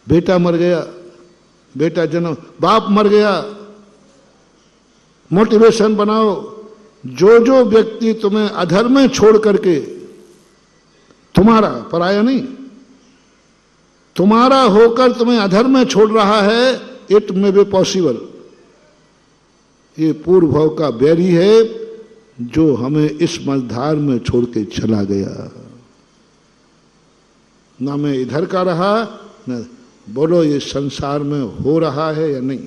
बेटा मर गया, बेटा जन्म, बाप मर गया। मोटिवेशन बनाओ, जो जो व्यक्ति तुम्हें अधर्म में छोड़ करके, तुम्हारा पराया नहीं, तुम्हारा होकर तुम्हें अधर्म में छोड़ रहा है, इट मे बी पॉसिबल, ये पूर्व भाव का बैरी है जो हमें इस मझधार में छोड़ के चला गया। ना मैं इधर का रहा, न बोलो ये संसार में हो रहा है या नहीं?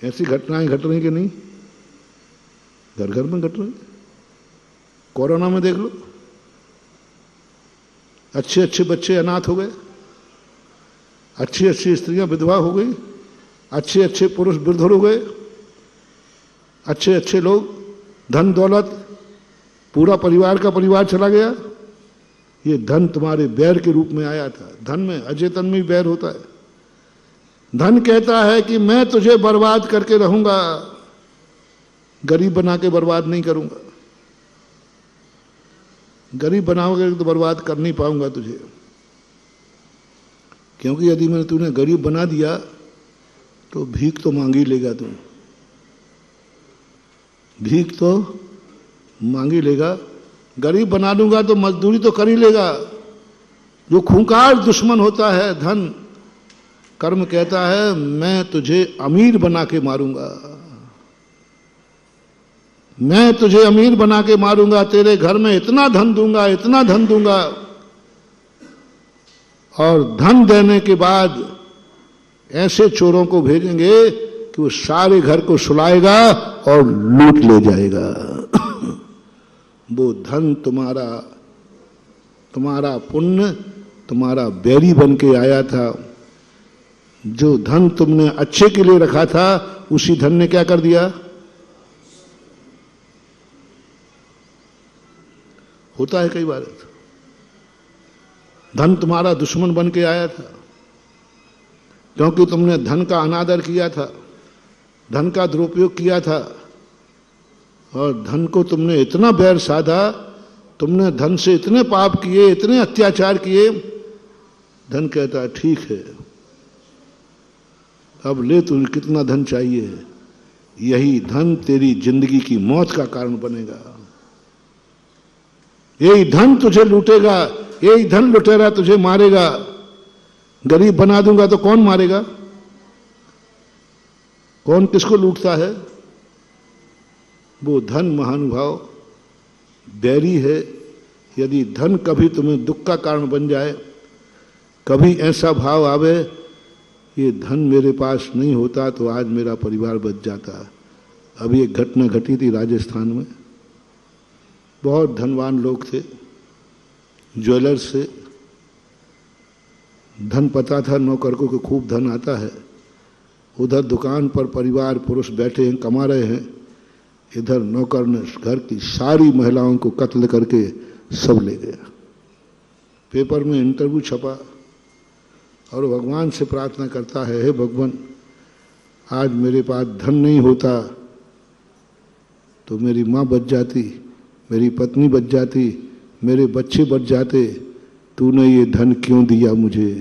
ऐसी घटनाएं घट रही कि नहीं? घर घर में घट रही। कोरोना में देख लो, अच्छे अच्छे बच्चे अनाथ हो गए, अच्छी अच्छी स्त्रियां विधवा हो गई, अच्छे अच्छे पुरुष वृद्ध हो गए, अच्छे अच्छे लोग, धन दौलत, पूरा परिवार का परिवार चला गया। ये धन तुम्हारे बैर के रूप में आया था। धन में, अचेतन में भी बैर होता है। धन कहता है कि मैं तुझे बर्बाद करके रहूंगा, गरीब बना के बर्बाद नहीं करूंगा। गरीब बनाओगे तो बर्बाद कर नहीं पाऊंगा तुझे, क्योंकि यदि मैंने तूने गरीब बना दिया तो भीख तो मांग ही लेगा तू, भीख तो मांग ही लेगा। गरीब बना दूंगा तो मजदूरी तो कर ही लेगा। जो खूंखार दुश्मन होता है धन, कर्म कहता है मैं तुझे अमीर बना के मारूंगा, मैं तुझे अमीर बना के मारूंगा, तेरे घर में इतना धन दूंगा, इतना धन दूंगा। और धन देने के बाद ऐसे चोरों को भेजेंगे कि वो सारे घर को सुलाएगा और लूट ले जाएगा। वो धन तुम्हारा, तुम्हारा पुण्य तुम्हारा बैरी बन के आया था। जो धन तुमने अच्छे के लिए रखा था, उसी धन ने क्या कर दिया? होता है कई बार। धन तुम्हारा दुश्मन बन के आया था, क्योंकि तुमने धन का अनादर किया था, धन का दुरुपयोग किया था, और धन को तुमने इतना बैर साधा, तुमने धन से इतने पाप किए, इतने अत्याचार किए। धन कहता है ठीक है, अब ले, तुझे कितना धन चाहिए। यही धन तेरी जिंदगी की मौत का कारण बनेगा, यही धन तुझे लूटेगा, यही धन लुटेरा तुझे मारेगा। गरीब बना दूंगा तो कौन मारेगा? कौन किसको लूटता है? वो धन महानुभाव बैरी है। यदि धन कभी तुम्हें दुख का कारण बन जाए, कभी ऐसा भाव आवे ये धन मेरे पास नहीं होता तो आज मेरा परिवार बच जाता। अभी एक घटना घटी थी राजस्थान में। बहुत धनवान लोग थे, ज्वेलर्स से धन पता था नौकर को कि खूब धन आता है। उधर दुकान पर परिवार पुरुष बैठे हैं, कमा रहे हैं, इधर नौकर ने घर की सारी महिलाओं को कत्ल करके सब ले गया। पेपर में इंटरव्यू छपा और भगवान से प्रार्थना करता है, हे भगवान, आज मेरे पास धन नहीं होता तो मेरी माँ बच जाती, मेरी पत्नी बच जाती, मेरे बच्चे बच जाते, तूने ये धन क्यों दिया मुझे?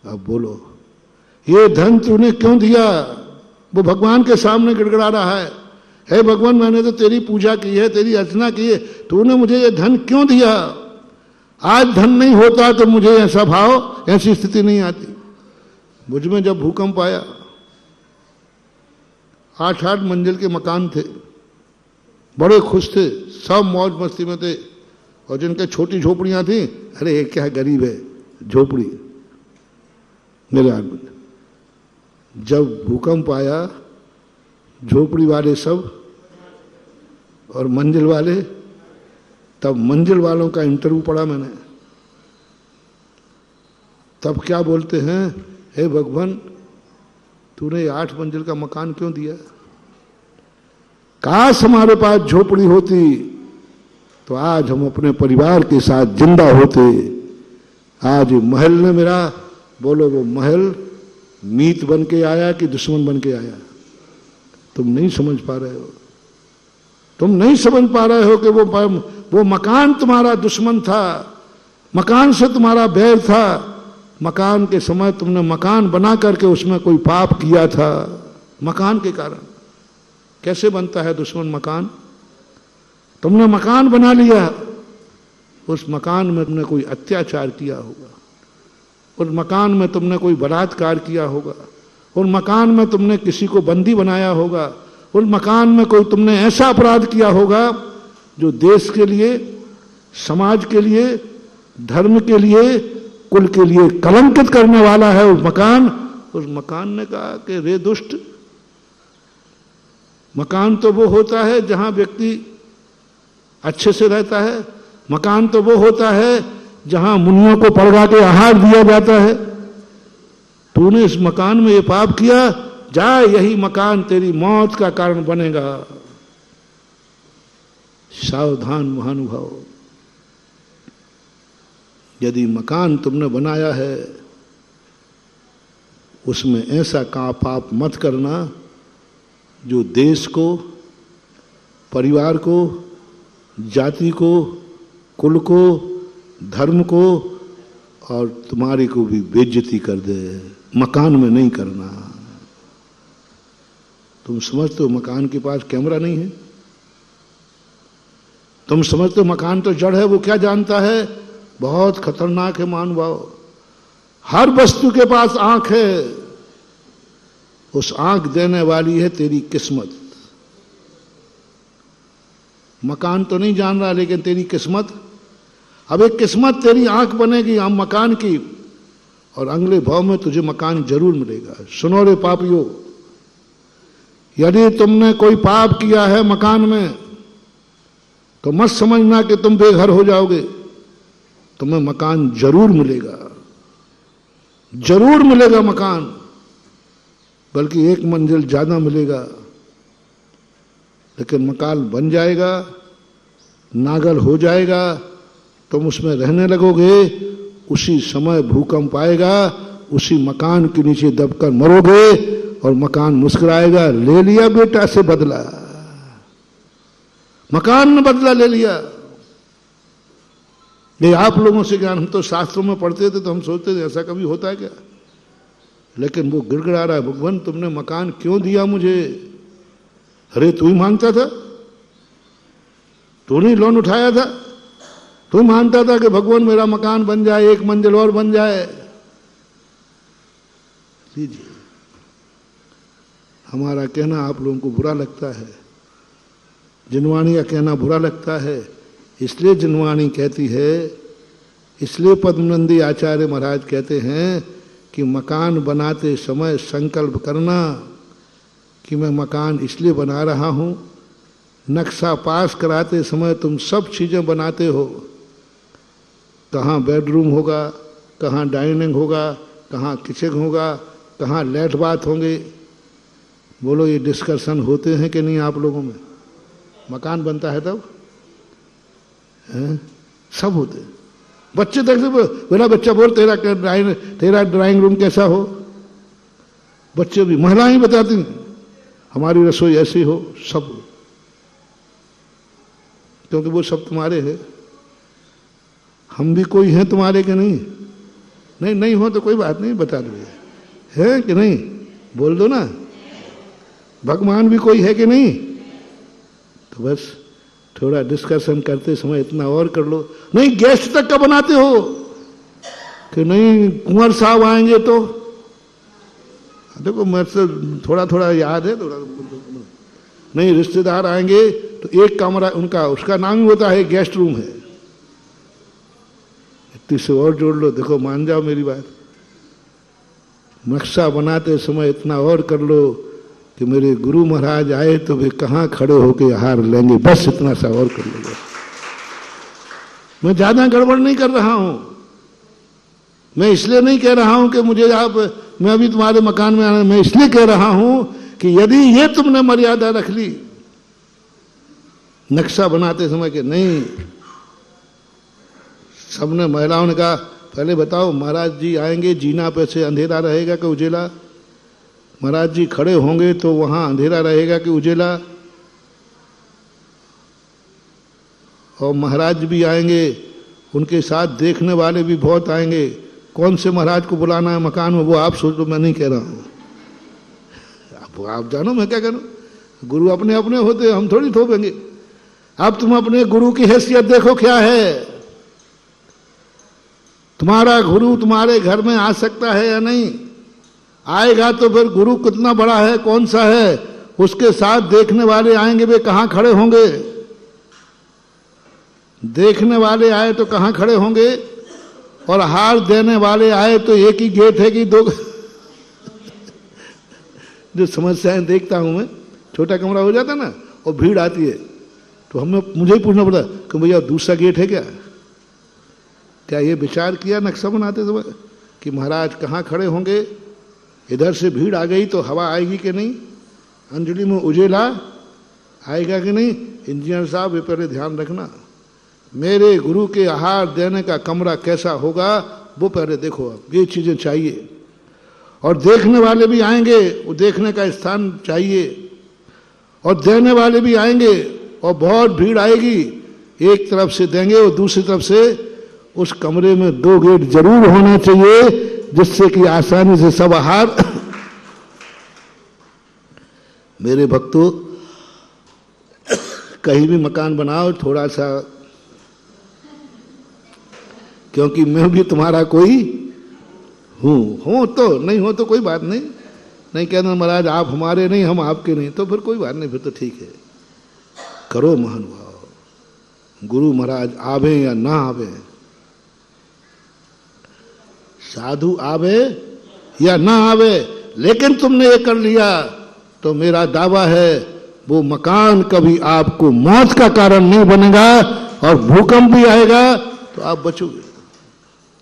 अब बोलो, ये धन तूने क्यों दिया? वो भगवान के सामने गिड़गिड़ा रहा है, हे भगवान, मैंने तो तेरी पूजा की है, तेरी अर्चना की है, तूने मुझे ये धन क्यों दिया? आज धन नहीं होता तो मुझे ऐसा भाव, ऐसी स्थिति नहीं आती। मुझ में जब भूकंप आया, 8-8 मंजिल के मकान थे, बड़े खुश थे, सब मौज मस्ती में थे, और जिनके छोटी झोपड़ियां थी, अरे ये क्या गरीब है, झोपड़ी। मेरे आदमी जब भूकंप आया, झोपड़ी वाले सब और मंजिल वाले, तब मंजिल वालों का इंटरव्यू पढ़ा मैंने। तब क्या बोलते हैं, हे भगवान, तूने 8 मंजिल का मकान क्यों दिया? काश हमारे पास झोपड़ी होती तो आज हम अपने परिवार के साथ जिंदा होते। आज महल ने मेरा, बोलो, वो महल मीत बन के आया कि दुश्मन बन के आया? तुम नहीं समझ पा रहे हो, तुम नहीं समझ पा रहे हो कि वो मकान तुम्हारा दुश्मन था, मकान से तुम्हारा बैर था। मकान के समय तुमने मकान बना करके उसमें कोई पाप किया था, मकान के कारण। कैसे बनता है दुश्मन मकान? तुमने मकान बना लिया, उस मकान में तुमने कोई अत्याचार किया होगा, उस मकान में तुमने कोई बलात्कार किया होगा, उस मकान में तुमने किसी को बंदी बनाया होगा, उस मकान में कोई तुमने ऐसा अपराध किया होगा जो देश के लिए, समाज के लिए, धर्म के लिए, कुल के लिए कलंकित करने वाला है उस मकान। उस मकान ने कहा कि रे दुष्ट, मकान तो वो होता है जहां व्यक्ति अच्छे से रहता है, मकान तो वो होता है जहां मुनियों को पड़गा के आहार दिया जाता है। तूने इस मकान में ये पाप किया, जा, यही मकान तेरी मौत का कारण बनेगा। सावधान महानुभाव, यदि मकान तुमने बनाया है उसमें ऐसा का पाप मत करना जो देश को, परिवार को, जाति को, कुल को, धर्म को और तुम्हारी को भी बेइज्जती कर दे। मकान में नहीं करना। तुम समझते हो मकान के पास कैमरा नहीं है? तुम समझते हो मकान तो जड़ है, वो क्या जानता है? बहुत खतरनाक है महानुभाव। हर वस्तु के पास आंख है, उस आंख देने वाली है तेरी किस्मत। मकान तो नहीं जान रहा, लेकिन तेरी किस्मत, अब एक किस्मत तेरी आंख बनेगी हम मकान की, और अगले भाव में तुझे मकान जरूर मिलेगा। सुनो रे पापियों, यदि तुमने कोई पाप किया है मकान में तो मत समझना कि तुम बेघर हो जाओगे। तुम्हें मकान जरूर मिलेगा, जरूर मिलेगा मकान, बल्कि 1 मंजिल ज्यादा मिलेगा। लेकिन मकान बन जाएगा नागल हो जाएगा, तुम उसमें रहने लगोगे, उसी समय भूकंप आएगा, उसी मकान के नीचे दबकर मरोगे और मकान मुस्कुराएगा, ले लिया बेटा से बदला, मकान ने बदला ले लिया। ये आप लोगों से ज्ञान, हम तो शास्त्रों में पढ़ते थे तो हम सोचते थे ऐसा कभी होता है क्या, लेकिन वो गिड़गिड़ा रहा है, भगवान तुमने मकान क्यों दिया मुझे? अरे तू ही मांगता था, तूने लोन उठाया था, तू मानता था कि भगवान मेरा मकान बन जाए, एक मंजिल और बन जाए। लीजिए, हमारा कहना आप लोगों को बुरा लगता है, जिनवाणी का कहना बुरा लगता है, इसलिए जिनवाणी कहती है, इसलिए पद्मनंदी आचार्य महाराज कहते हैं कि मकान बनाते समय संकल्प करना कि मैं मकान इसलिए बना रहा हूं। नक्शा पास कराते समय तुम सब चीजें बनाते हो, कहाँ बेडरूम होगा, कहाँ डाइनिंग होगा, कहाँ किचन होगा, कहाँ लेट बाथ होंगे। बोलो ये डिस्कशन होते हैं कि नहीं आप लोगों में? मकान बनता है तब सब होते हैं। बच्चे तक से मेरा बच्चा बोल तेरा ड्राइंग रूम कैसा हो, बच्चे भी, महिलाएं बताती हमारी रसोई ऐसी हो, सब, क्योंकि वो सब तुम्हारे हैं। हम भी कोई हैं तुम्हारे के नहीं? नहीं, नहीं हो तो कोई बात नहीं, बता दो है कि नहीं, बोल दो ना। भगवान भी कोई है कि नहीं? तो बस थोड़ा डिस्कशन करते समय इतना और कर लो। नहीं, गेस्ट तक का बनाते हो कि नहीं कुंवर साहब आएंगे तो देखो मेरे से थोड़ा थोड़ा याद है, थोड़ा नहीं रिश्तेदार आएंगे तो एक कमरा उनका, उसका नाम ही होता है गेस्ट रूम है, इतनी से और जोड़ लो। देखो मान जाओ मेरी बात, नक्शा बनाते समय इतना और कर लो कि मेरे गुरु महाराज आए तो वे कहाँ खड़े होके हार लेंगे, बस इतना सा और कर लो। मैं ज्यादा गड़बड़ नहीं कर रहा हूं, मैं इसलिए नहीं कह रहा हूं कि मुझे आप, मैं अभी तुम्हारे मकान में आना, मैं इसलिए कह रहा हूं कि यदि ये तुमने मर्यादा रख ली नक्शा बनाते समय कि नहीं, सबने महिलाओं ने कहा पहले बताओ महाराज जी आएंगे, जीना पे से अंधेरा रहेगा कि उजेला? महाराज जी खड़े होंगे तो वहां अंधेरा रहेगा कि उजेला? और महाराज भी आएंगे, उनके साथ देखने वाले भी बहुत आएंगे, कौन से महाराज को बुलाना है मकान में वो आप सोच लो, मैं नहीं कह रहा हूं, आप जानो मैं क्या करूं। गुरु अपने अपने होते, हम थोड़ी थोपेंगे। अब तुम अपने गुरु की हैसियत देखो क्या है। तुम्हारा गुरु तुम्हारे घर में आ सकता है या नहीं? आएगा तो फिर गुरु कितना बड़ा है, कौन सा है, उसके साथ देखने वाले आएंगे, वे कहां खड़े होंगे? देखने वाले आए तो कहां खड़े होंगे? और हार देने वाले आए तो एक ही गेट है कि दो? जो समस्याएं देखता हूं मैं, छोटा कमरा हो जाता ना और भीड़ आती है तो हमें, मुझे ही पूछना पड़ता कि भैया दूसरा गेट है क्या? क्या ये विचार किया नक्शा बनाते समय कि महाराज कहाँ खड़े होंगे? इधर से भीड़ आ गई तो हवा आएगी कि नहीं? अंजलि में उजेला आएगा कि नहीं? इंजीनियर साहब ये पहले ध्यान रखना, मेरे गुरु के आहार देने का कमरा कैसा होगा वो पहले देखो आप, ये चीजें चाहिए। और देखने वाले भी आएंगे, वो देखने का स्थान चाहिए, और देने वाले भी आएंगे और बहुत भीड़ आएगी, एक तरफ से देंगे और दूसरी तरफ से उस कमरे में 2 गेट जरूर होना चाहिए जिससे कि आसानी से सब आहार। मेरे भक्तों, कहीं भी मकान बनाओ थोड़ा सा, क्योंकि मैं भी तुम्हारा कोई हूं, हो तो नहीं हो तो कोई बात नहीं, नहीं कहना महाराज आप हमारे नहीं हम आपके नहीं, तो फिर कोई बात नहीं, फिर तो ठीक है। करो महानुभाव, गुरु महाराज आवे या ना आवे, साधु आवे या ना आवे, लेकिन तुमने ये कर लिया तो मेरा दावा है वो मकान कभी आपको मौत का कारण नहीं बनेगा, और भूकंप भी आएगा तो आप बचोगे,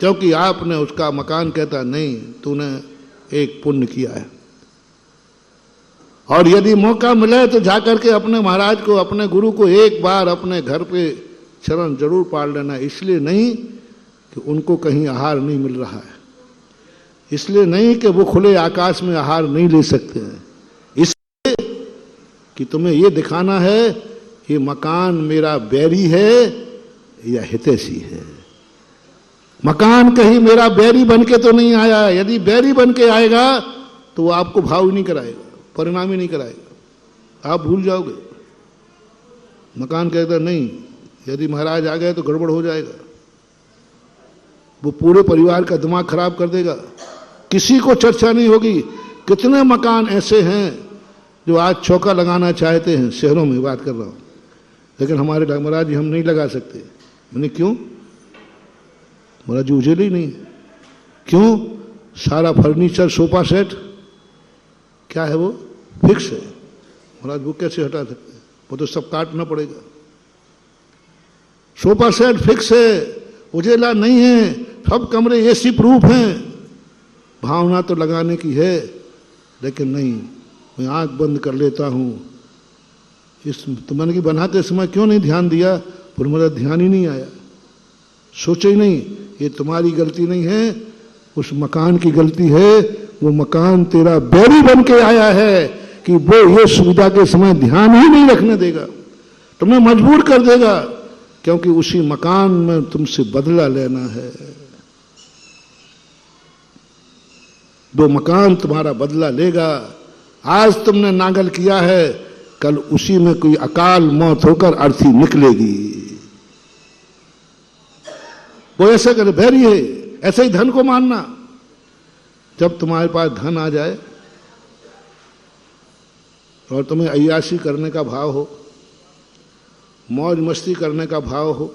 क्योंकि आपने उसका मकान कहता नहीं, तूने एक पुण्य किया है। और यदि मौका मिले तो जाकर के अपने महाराज को, अपने गुरु को एक बार अपने घर पे चरण जरूर पाल लेना। इसलिए नहीं कि उनको कहीं आहार नहीं मिल रहा है, इसलिए नहीं कि वो खुले आकाश में आहार नहीं ले सकते हैं, इसलिए कि तुम्हें ये दिखाना है कि मकान मेरा बैरी है या हितैषी है। मकान कहीं मेरा बैरी बन के तो नहीं आया है। यदि बैरी बन के आएगा तो वो आपको भाव ही नहीं कराएगा, परिणाम ही नहीं कराएगा, आप भूल जाओगे। मकान कहता नहीं, यदि महाराज आ गए तो गड़बड़ हो जाएगा, वो पूरे परिवार का दिमाग खराब कर देगा, किसी को चर्चा नहीं होगी। कितने मकान ऐसे हैं जो आज चौका लगाना चाहते हैं, शहरों में बात कर रहा हूं, लेकिन हमारे महाराज जी हम नहीं लगा सकते। मैंने क्यों? महाराज जी उजेल ही नहीं है। क्यों? सारा फर्नीचर सोफा सेट क्या है वो फिक्स है। महाराज वो कैसे हटा सकते हैं? वो तो सब काटना पड़ेगा। सोफा सेट फिक्स है, उजेला नहीं है, सब कमरे एसी प्रूफ हैं। भावना तो लगाने की है, लेकिन नहीं, मैं आंख बंद कर लेता हूं। इस तो मैंने कि बनाते समय क्यों नहीं ध्यान दिया? पर मेरा ध्यान ही नहीं आया, सोचे ही नहीं। ये तुम्हारी गलती नहीं है, उस मकान की गलती है। वो मकान तेरा बैरी बन के आया है कि वो ये सुविधा के समय ध्यान ही नहीं रखने देगा, तुम्हें मजबूर कर देगा, क्योंकि उसी मकान में तुमसे बदला लेना है। वो मकान तुम्हारा बदला लेगा। आज तुमने नांगल किया है, कल उसी में कोई अकाल मौत होकर अर्थी निकलेगी। वो ऐसे करे बैरी है। ऐसे ही धन को मानना। जब तुम्हारे पास धन आ जाए और तुम्हें अय्याशी करने का भाव हो, मौज मस्ती करने का भाव हो,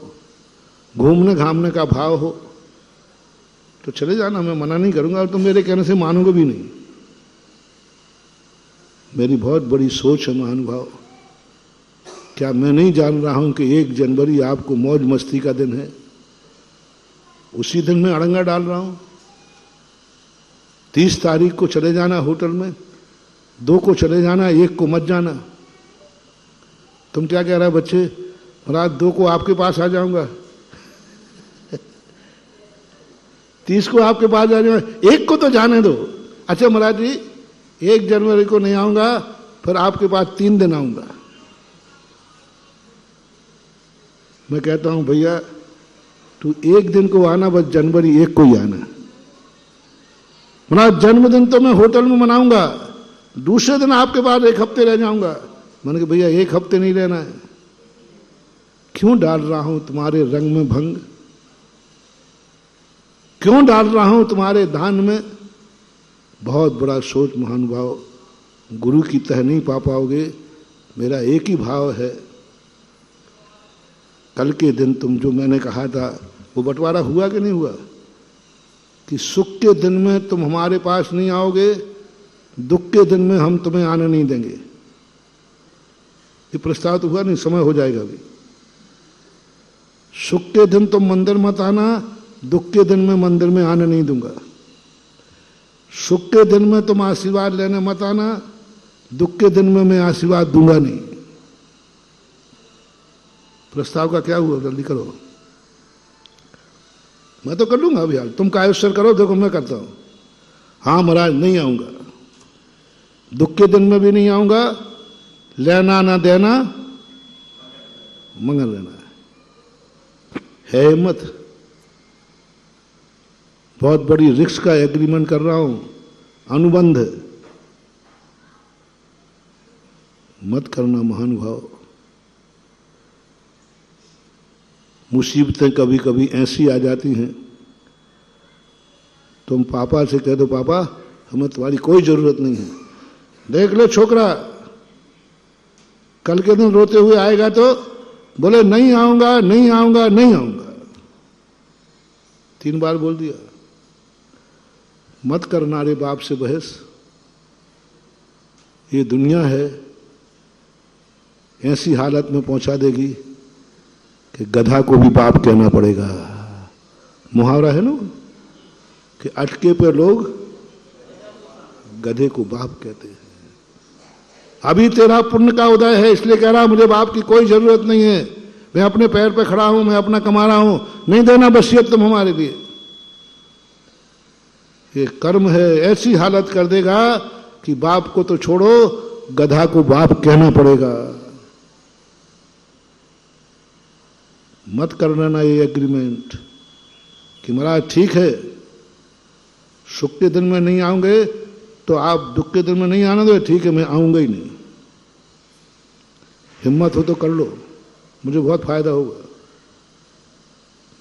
घूमने घामने का भाव हो, तो चले जाना, मैं मना नहीं करूंगा, और तुम मेरे कहने से मानोगे भी नहीं। मेरी बहुत बड़ी सोच है महानुभाव। क्या मैं नहीं जान रहा हूं कि 1 जनवरी आपको मौज मस्ती का दिन है? उसी दिन में अड़ंगा डाल रहा हूं। 30 तारीख को चले जाना होटल में, 2 को चले जाना, 1 को मत जाना। तुम क्या कह रहा है बच्चे? रात 2 को आपके पास आ जाऊंगा, 30 को आपके पास आ जाऊंगा, 1 को तो जाने दो। अच्छा महाराज जी 1 जनवरी को नहीं आऊंगा, फिर आपके पास 3 दिन आऊंगा। मैं कहता हूं भैया तू 1 दिन को आना, बस जनवरी 1 को ही आना। महाराज जन्मदिन तो मैं होटल में मनाऊंगा, दूसरे दिन आपके पास 1 हफ्ते रह जाऊंगा। मैंने कहा भैया 1 हफ्ते नहीं रहना है। क्यों डाल रहा हूं तुम्हारे रंग में भंग? क्यों डाल रहा हूं तुम्हारे दान में? बहुत बड़ा सोच महानुभाव, गुरु की तह नहीं पा पाओगे। मेरा एक ही भाव है, कल के दिन तुम जो मैंने कहा था वो बंटवारा हुआ कि नहीं हुआ? कि सुख के दिन में तुम हमारे पास नहीं आओगे, दुख के दिन में हम तुम्हें आने नहीं देंगे। ये प्रस्ताव तो हुआ नहीं, समय हो जाएगा अभी। सुख के दिन तुम मंदिर मत आना, दुख के दिन में मंदिर में आने नहीं दूंगा। सुख के दिन में तुम आशीर्वाद लेने मत आना, दुख के दिन में मैं आशीर्वाद दूंगा नहीं। प्रस्ताव का क्या हुआ? जल्दी करो। मैं तो कर लूंगा अभी हाल, तुम कायोत्सर करो, देखो मैं करता हूं। हाँ महाराज नहीं आऊंगा, दुख के दिन में भी नहीं आऊंगा, लेना ना देना मंगल लेना है हिम्मत। बहुत बड़ी रिस्क का एग्रीमेंट कर रहा हूं, अनुबंध मत करना महानुभाव। मुसीबतें कभी कभी ऐसी आ जाती हैं, तुम पापा से कह दो पापा हमें तुम्हारी कोई जरूरत नहीं है, देख लो छोकरा कल के दिन रोते हुए आएगा तो बोले नहीं आऊंगा नहीं आऊंगा नहीं आऊंगा। 3 बार बोल दिया। मत करना रे बाप से बहस। ये दुनिया है ऐसी हालत में पहुंचा देगी कि गधा को भी बाप कहना पड़ेगा। मुहावरा है ना कि अटके पे लोग गधे को बाप कहते हैं। अभी तेरा पुण्य का उदय है इसलिए कह रहा मुझे बाप की कोई जरूरत नहीं है। मैं अपने पैर पे खड़ा हूं, मैं अपना कमा रहा हूं, नहीं देना वसीयत तुम हमारे लिए। ये कर्म है, ऐसी हालत कर देगा कि बाप को तो छोड़ो, गधा को बाप कहना पड़ेगा। मत करना ना ये एग्रीमेंट कि महाराज ठीक है, सुख के दिन में नहीं आऊंगे तो आप दुख के दिन में नहीं आना दो, ठीक है मैं आऊंगा ही नहीं। हिम्मत हो तो कर लो, मुझे बहुत फायदा होगा।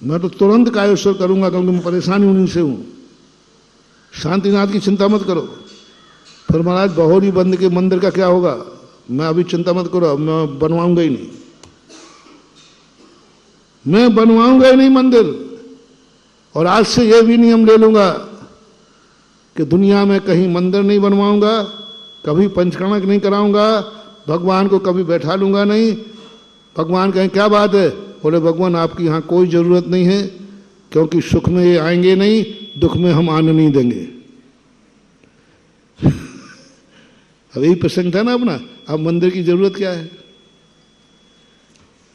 मैं तो तुरंत कायोत्सव करूंगा क्योंकि मैं परेशानी उन्हीं से हूं। शांतिनाथ की चिंता मत करो। फिर महाराज बहोरी बंद के मंदिर का क्या होगा? मैं अभी चिंता मत करो, मैं बनवाऊंगा ही नहीं, मैं बनवाऊंगा ही नहीं मंदिर। और आज से यह भी नियम ले लूंगा कि दुनिया में कहीं मंदिर नहीं बनवाऊंगा, कभी पंचकर्णक नहीं कराऊंगा, भगवान को कभी बैठा लूंगा नहीं। भगवान कहें क्या बात है? बोले भगवान आपकी यहां कोई जरूरत नहीं है, क्योंकि सुख में ये आएंगे नहीं, दुख में हम आने नहीं देंगे। अब यही प्रसंग था ना अपना, अब मंदिर की जरूरत क्या है?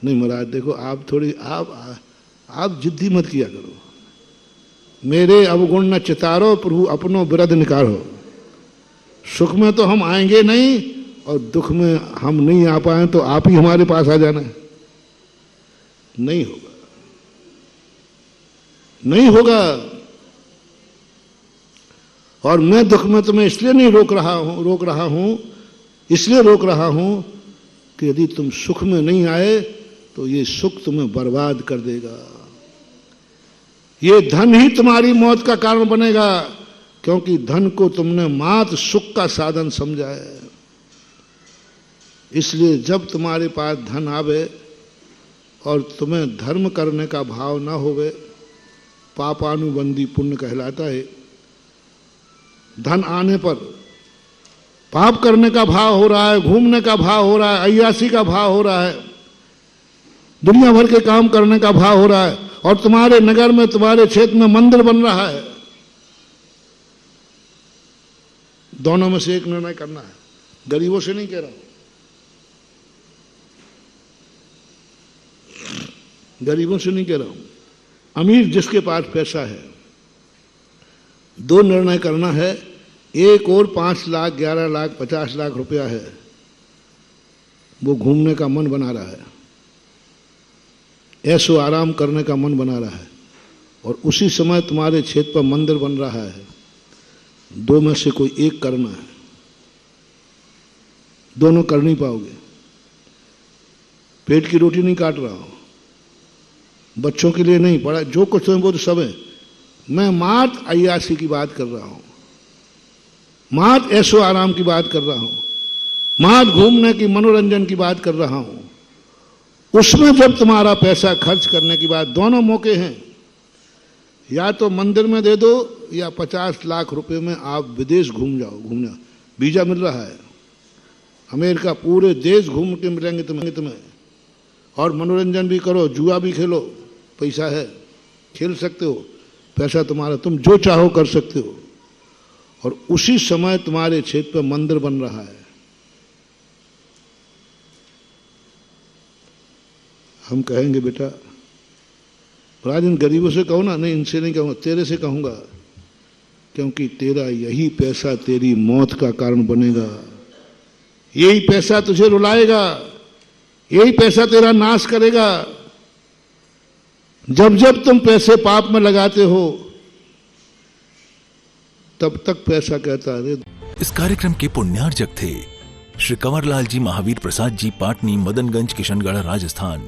नहीं महाराज देखो, आप थोड़ी आप जिद्दी मत किया करो। मेरे अवगुण न चितारो, प्रभु अपनो विरध निकारो। सुख में तो हम आएंगे नहीं और दुख में हम नहीं आ पाए तो आप ही हमारे पास आ जाना है। नहीं होगा, नहीं होगा। और मैं दुख में तुम्हें इसलिए नहीं रोक रहा हूं इसलिए रोक रहा हूं कि यदि तुम सुख में नहीं आए तो ये सुख तुम्हें बर्बाद कर देगा। ये धन ही तुम्हारी मौत का कारण बनेगा, क्योंकि धन को तुमने मात्र सुख का साधन समझा है। इसलिए जब तुम्हारे पास धन आवे और तुम्हें धर्म करने का भाव ना होवे, पापानुबंधी पुण्य कहलाता है। धन आने पर पाप करने का भाव हो रहा है, घूमने का भाव हो रहा है, अय्यासी का भाव हो रहा है, दुनिया भर के काम करने का भाव हो रहा है, और तुम्हारे नगर में, तुम्हारे क्षेत्र में मंदिर बन रहा है। दोनों में से एक निर्णय करना है। गरीबों से नहीं कह रहा हूं, गरीबों से नहीं कह रहा हूं, अमीर जिसके पास पैसा है। दो निर्णय करना है। एक और 5 लाख, 11 लाख, 50 लाख रुपया है, वो घूमने का मन बना रहा है, ऐसो आराम करने का मन बना रहा है, और उसी समय तुम्हारे क्षेत्र पर मंदिर बन रहा है। दो में से कोई एक करना है। दोनों कर नहीं पाओगे। पेट की रोटी नहीं काट रहा हूं, बच्चों के लिए नहीं पढ़ा, जो कुछ है वो तो सब है। मैं मात्र अय्यासी की बात कर रहा हूं, मात्र ऐशो आराम की बात कर रहा हूं, मात्र घूमने की, मनोरंजन की बात कर रहा हूं। उसमें जब तुम्हारा पैसा खर्च करने की बात, दोनों मौके हैं। या तो मंदिर में दे दो, या 50 लाख रुपए में आप विदेश घूम जाओ। घूमना वीजा मिल रहा है, अमेरिका, पूरे देश घूम के मिलेंगे तुम्हें। और मनोरंजन भी करो, जुआ भी खेलो, पैसा है, खेल सकते हो, पैसा तुम्हारा, तुम जो चाहो कर सकते हो। और उसी समय तुम्हारे क्षेत्र पर मंदिर बन रहा है। हम कहेंगे बेटा महाराज इन गरीबों से कहो ना। नहीं, इनसे नहीं कहूंगा, तेरे से कहूंगा, क्योंकि तेरा यही पैसा तेरी मौत का कारण बनेगा। यही पैसा तुझे रुलाएगा, यही पैसा तेरा नाश करेगा। जब जब तुम पैसे पाप में लगाते हो, तब तक पैसा कहता है। इस कार्यक्रम के पुण्यार्जक थे श्री कंवरलाल जी महावीर प्रसाद जी, पाटनी, मदनगंज, किशनगढ़, राजस्थान।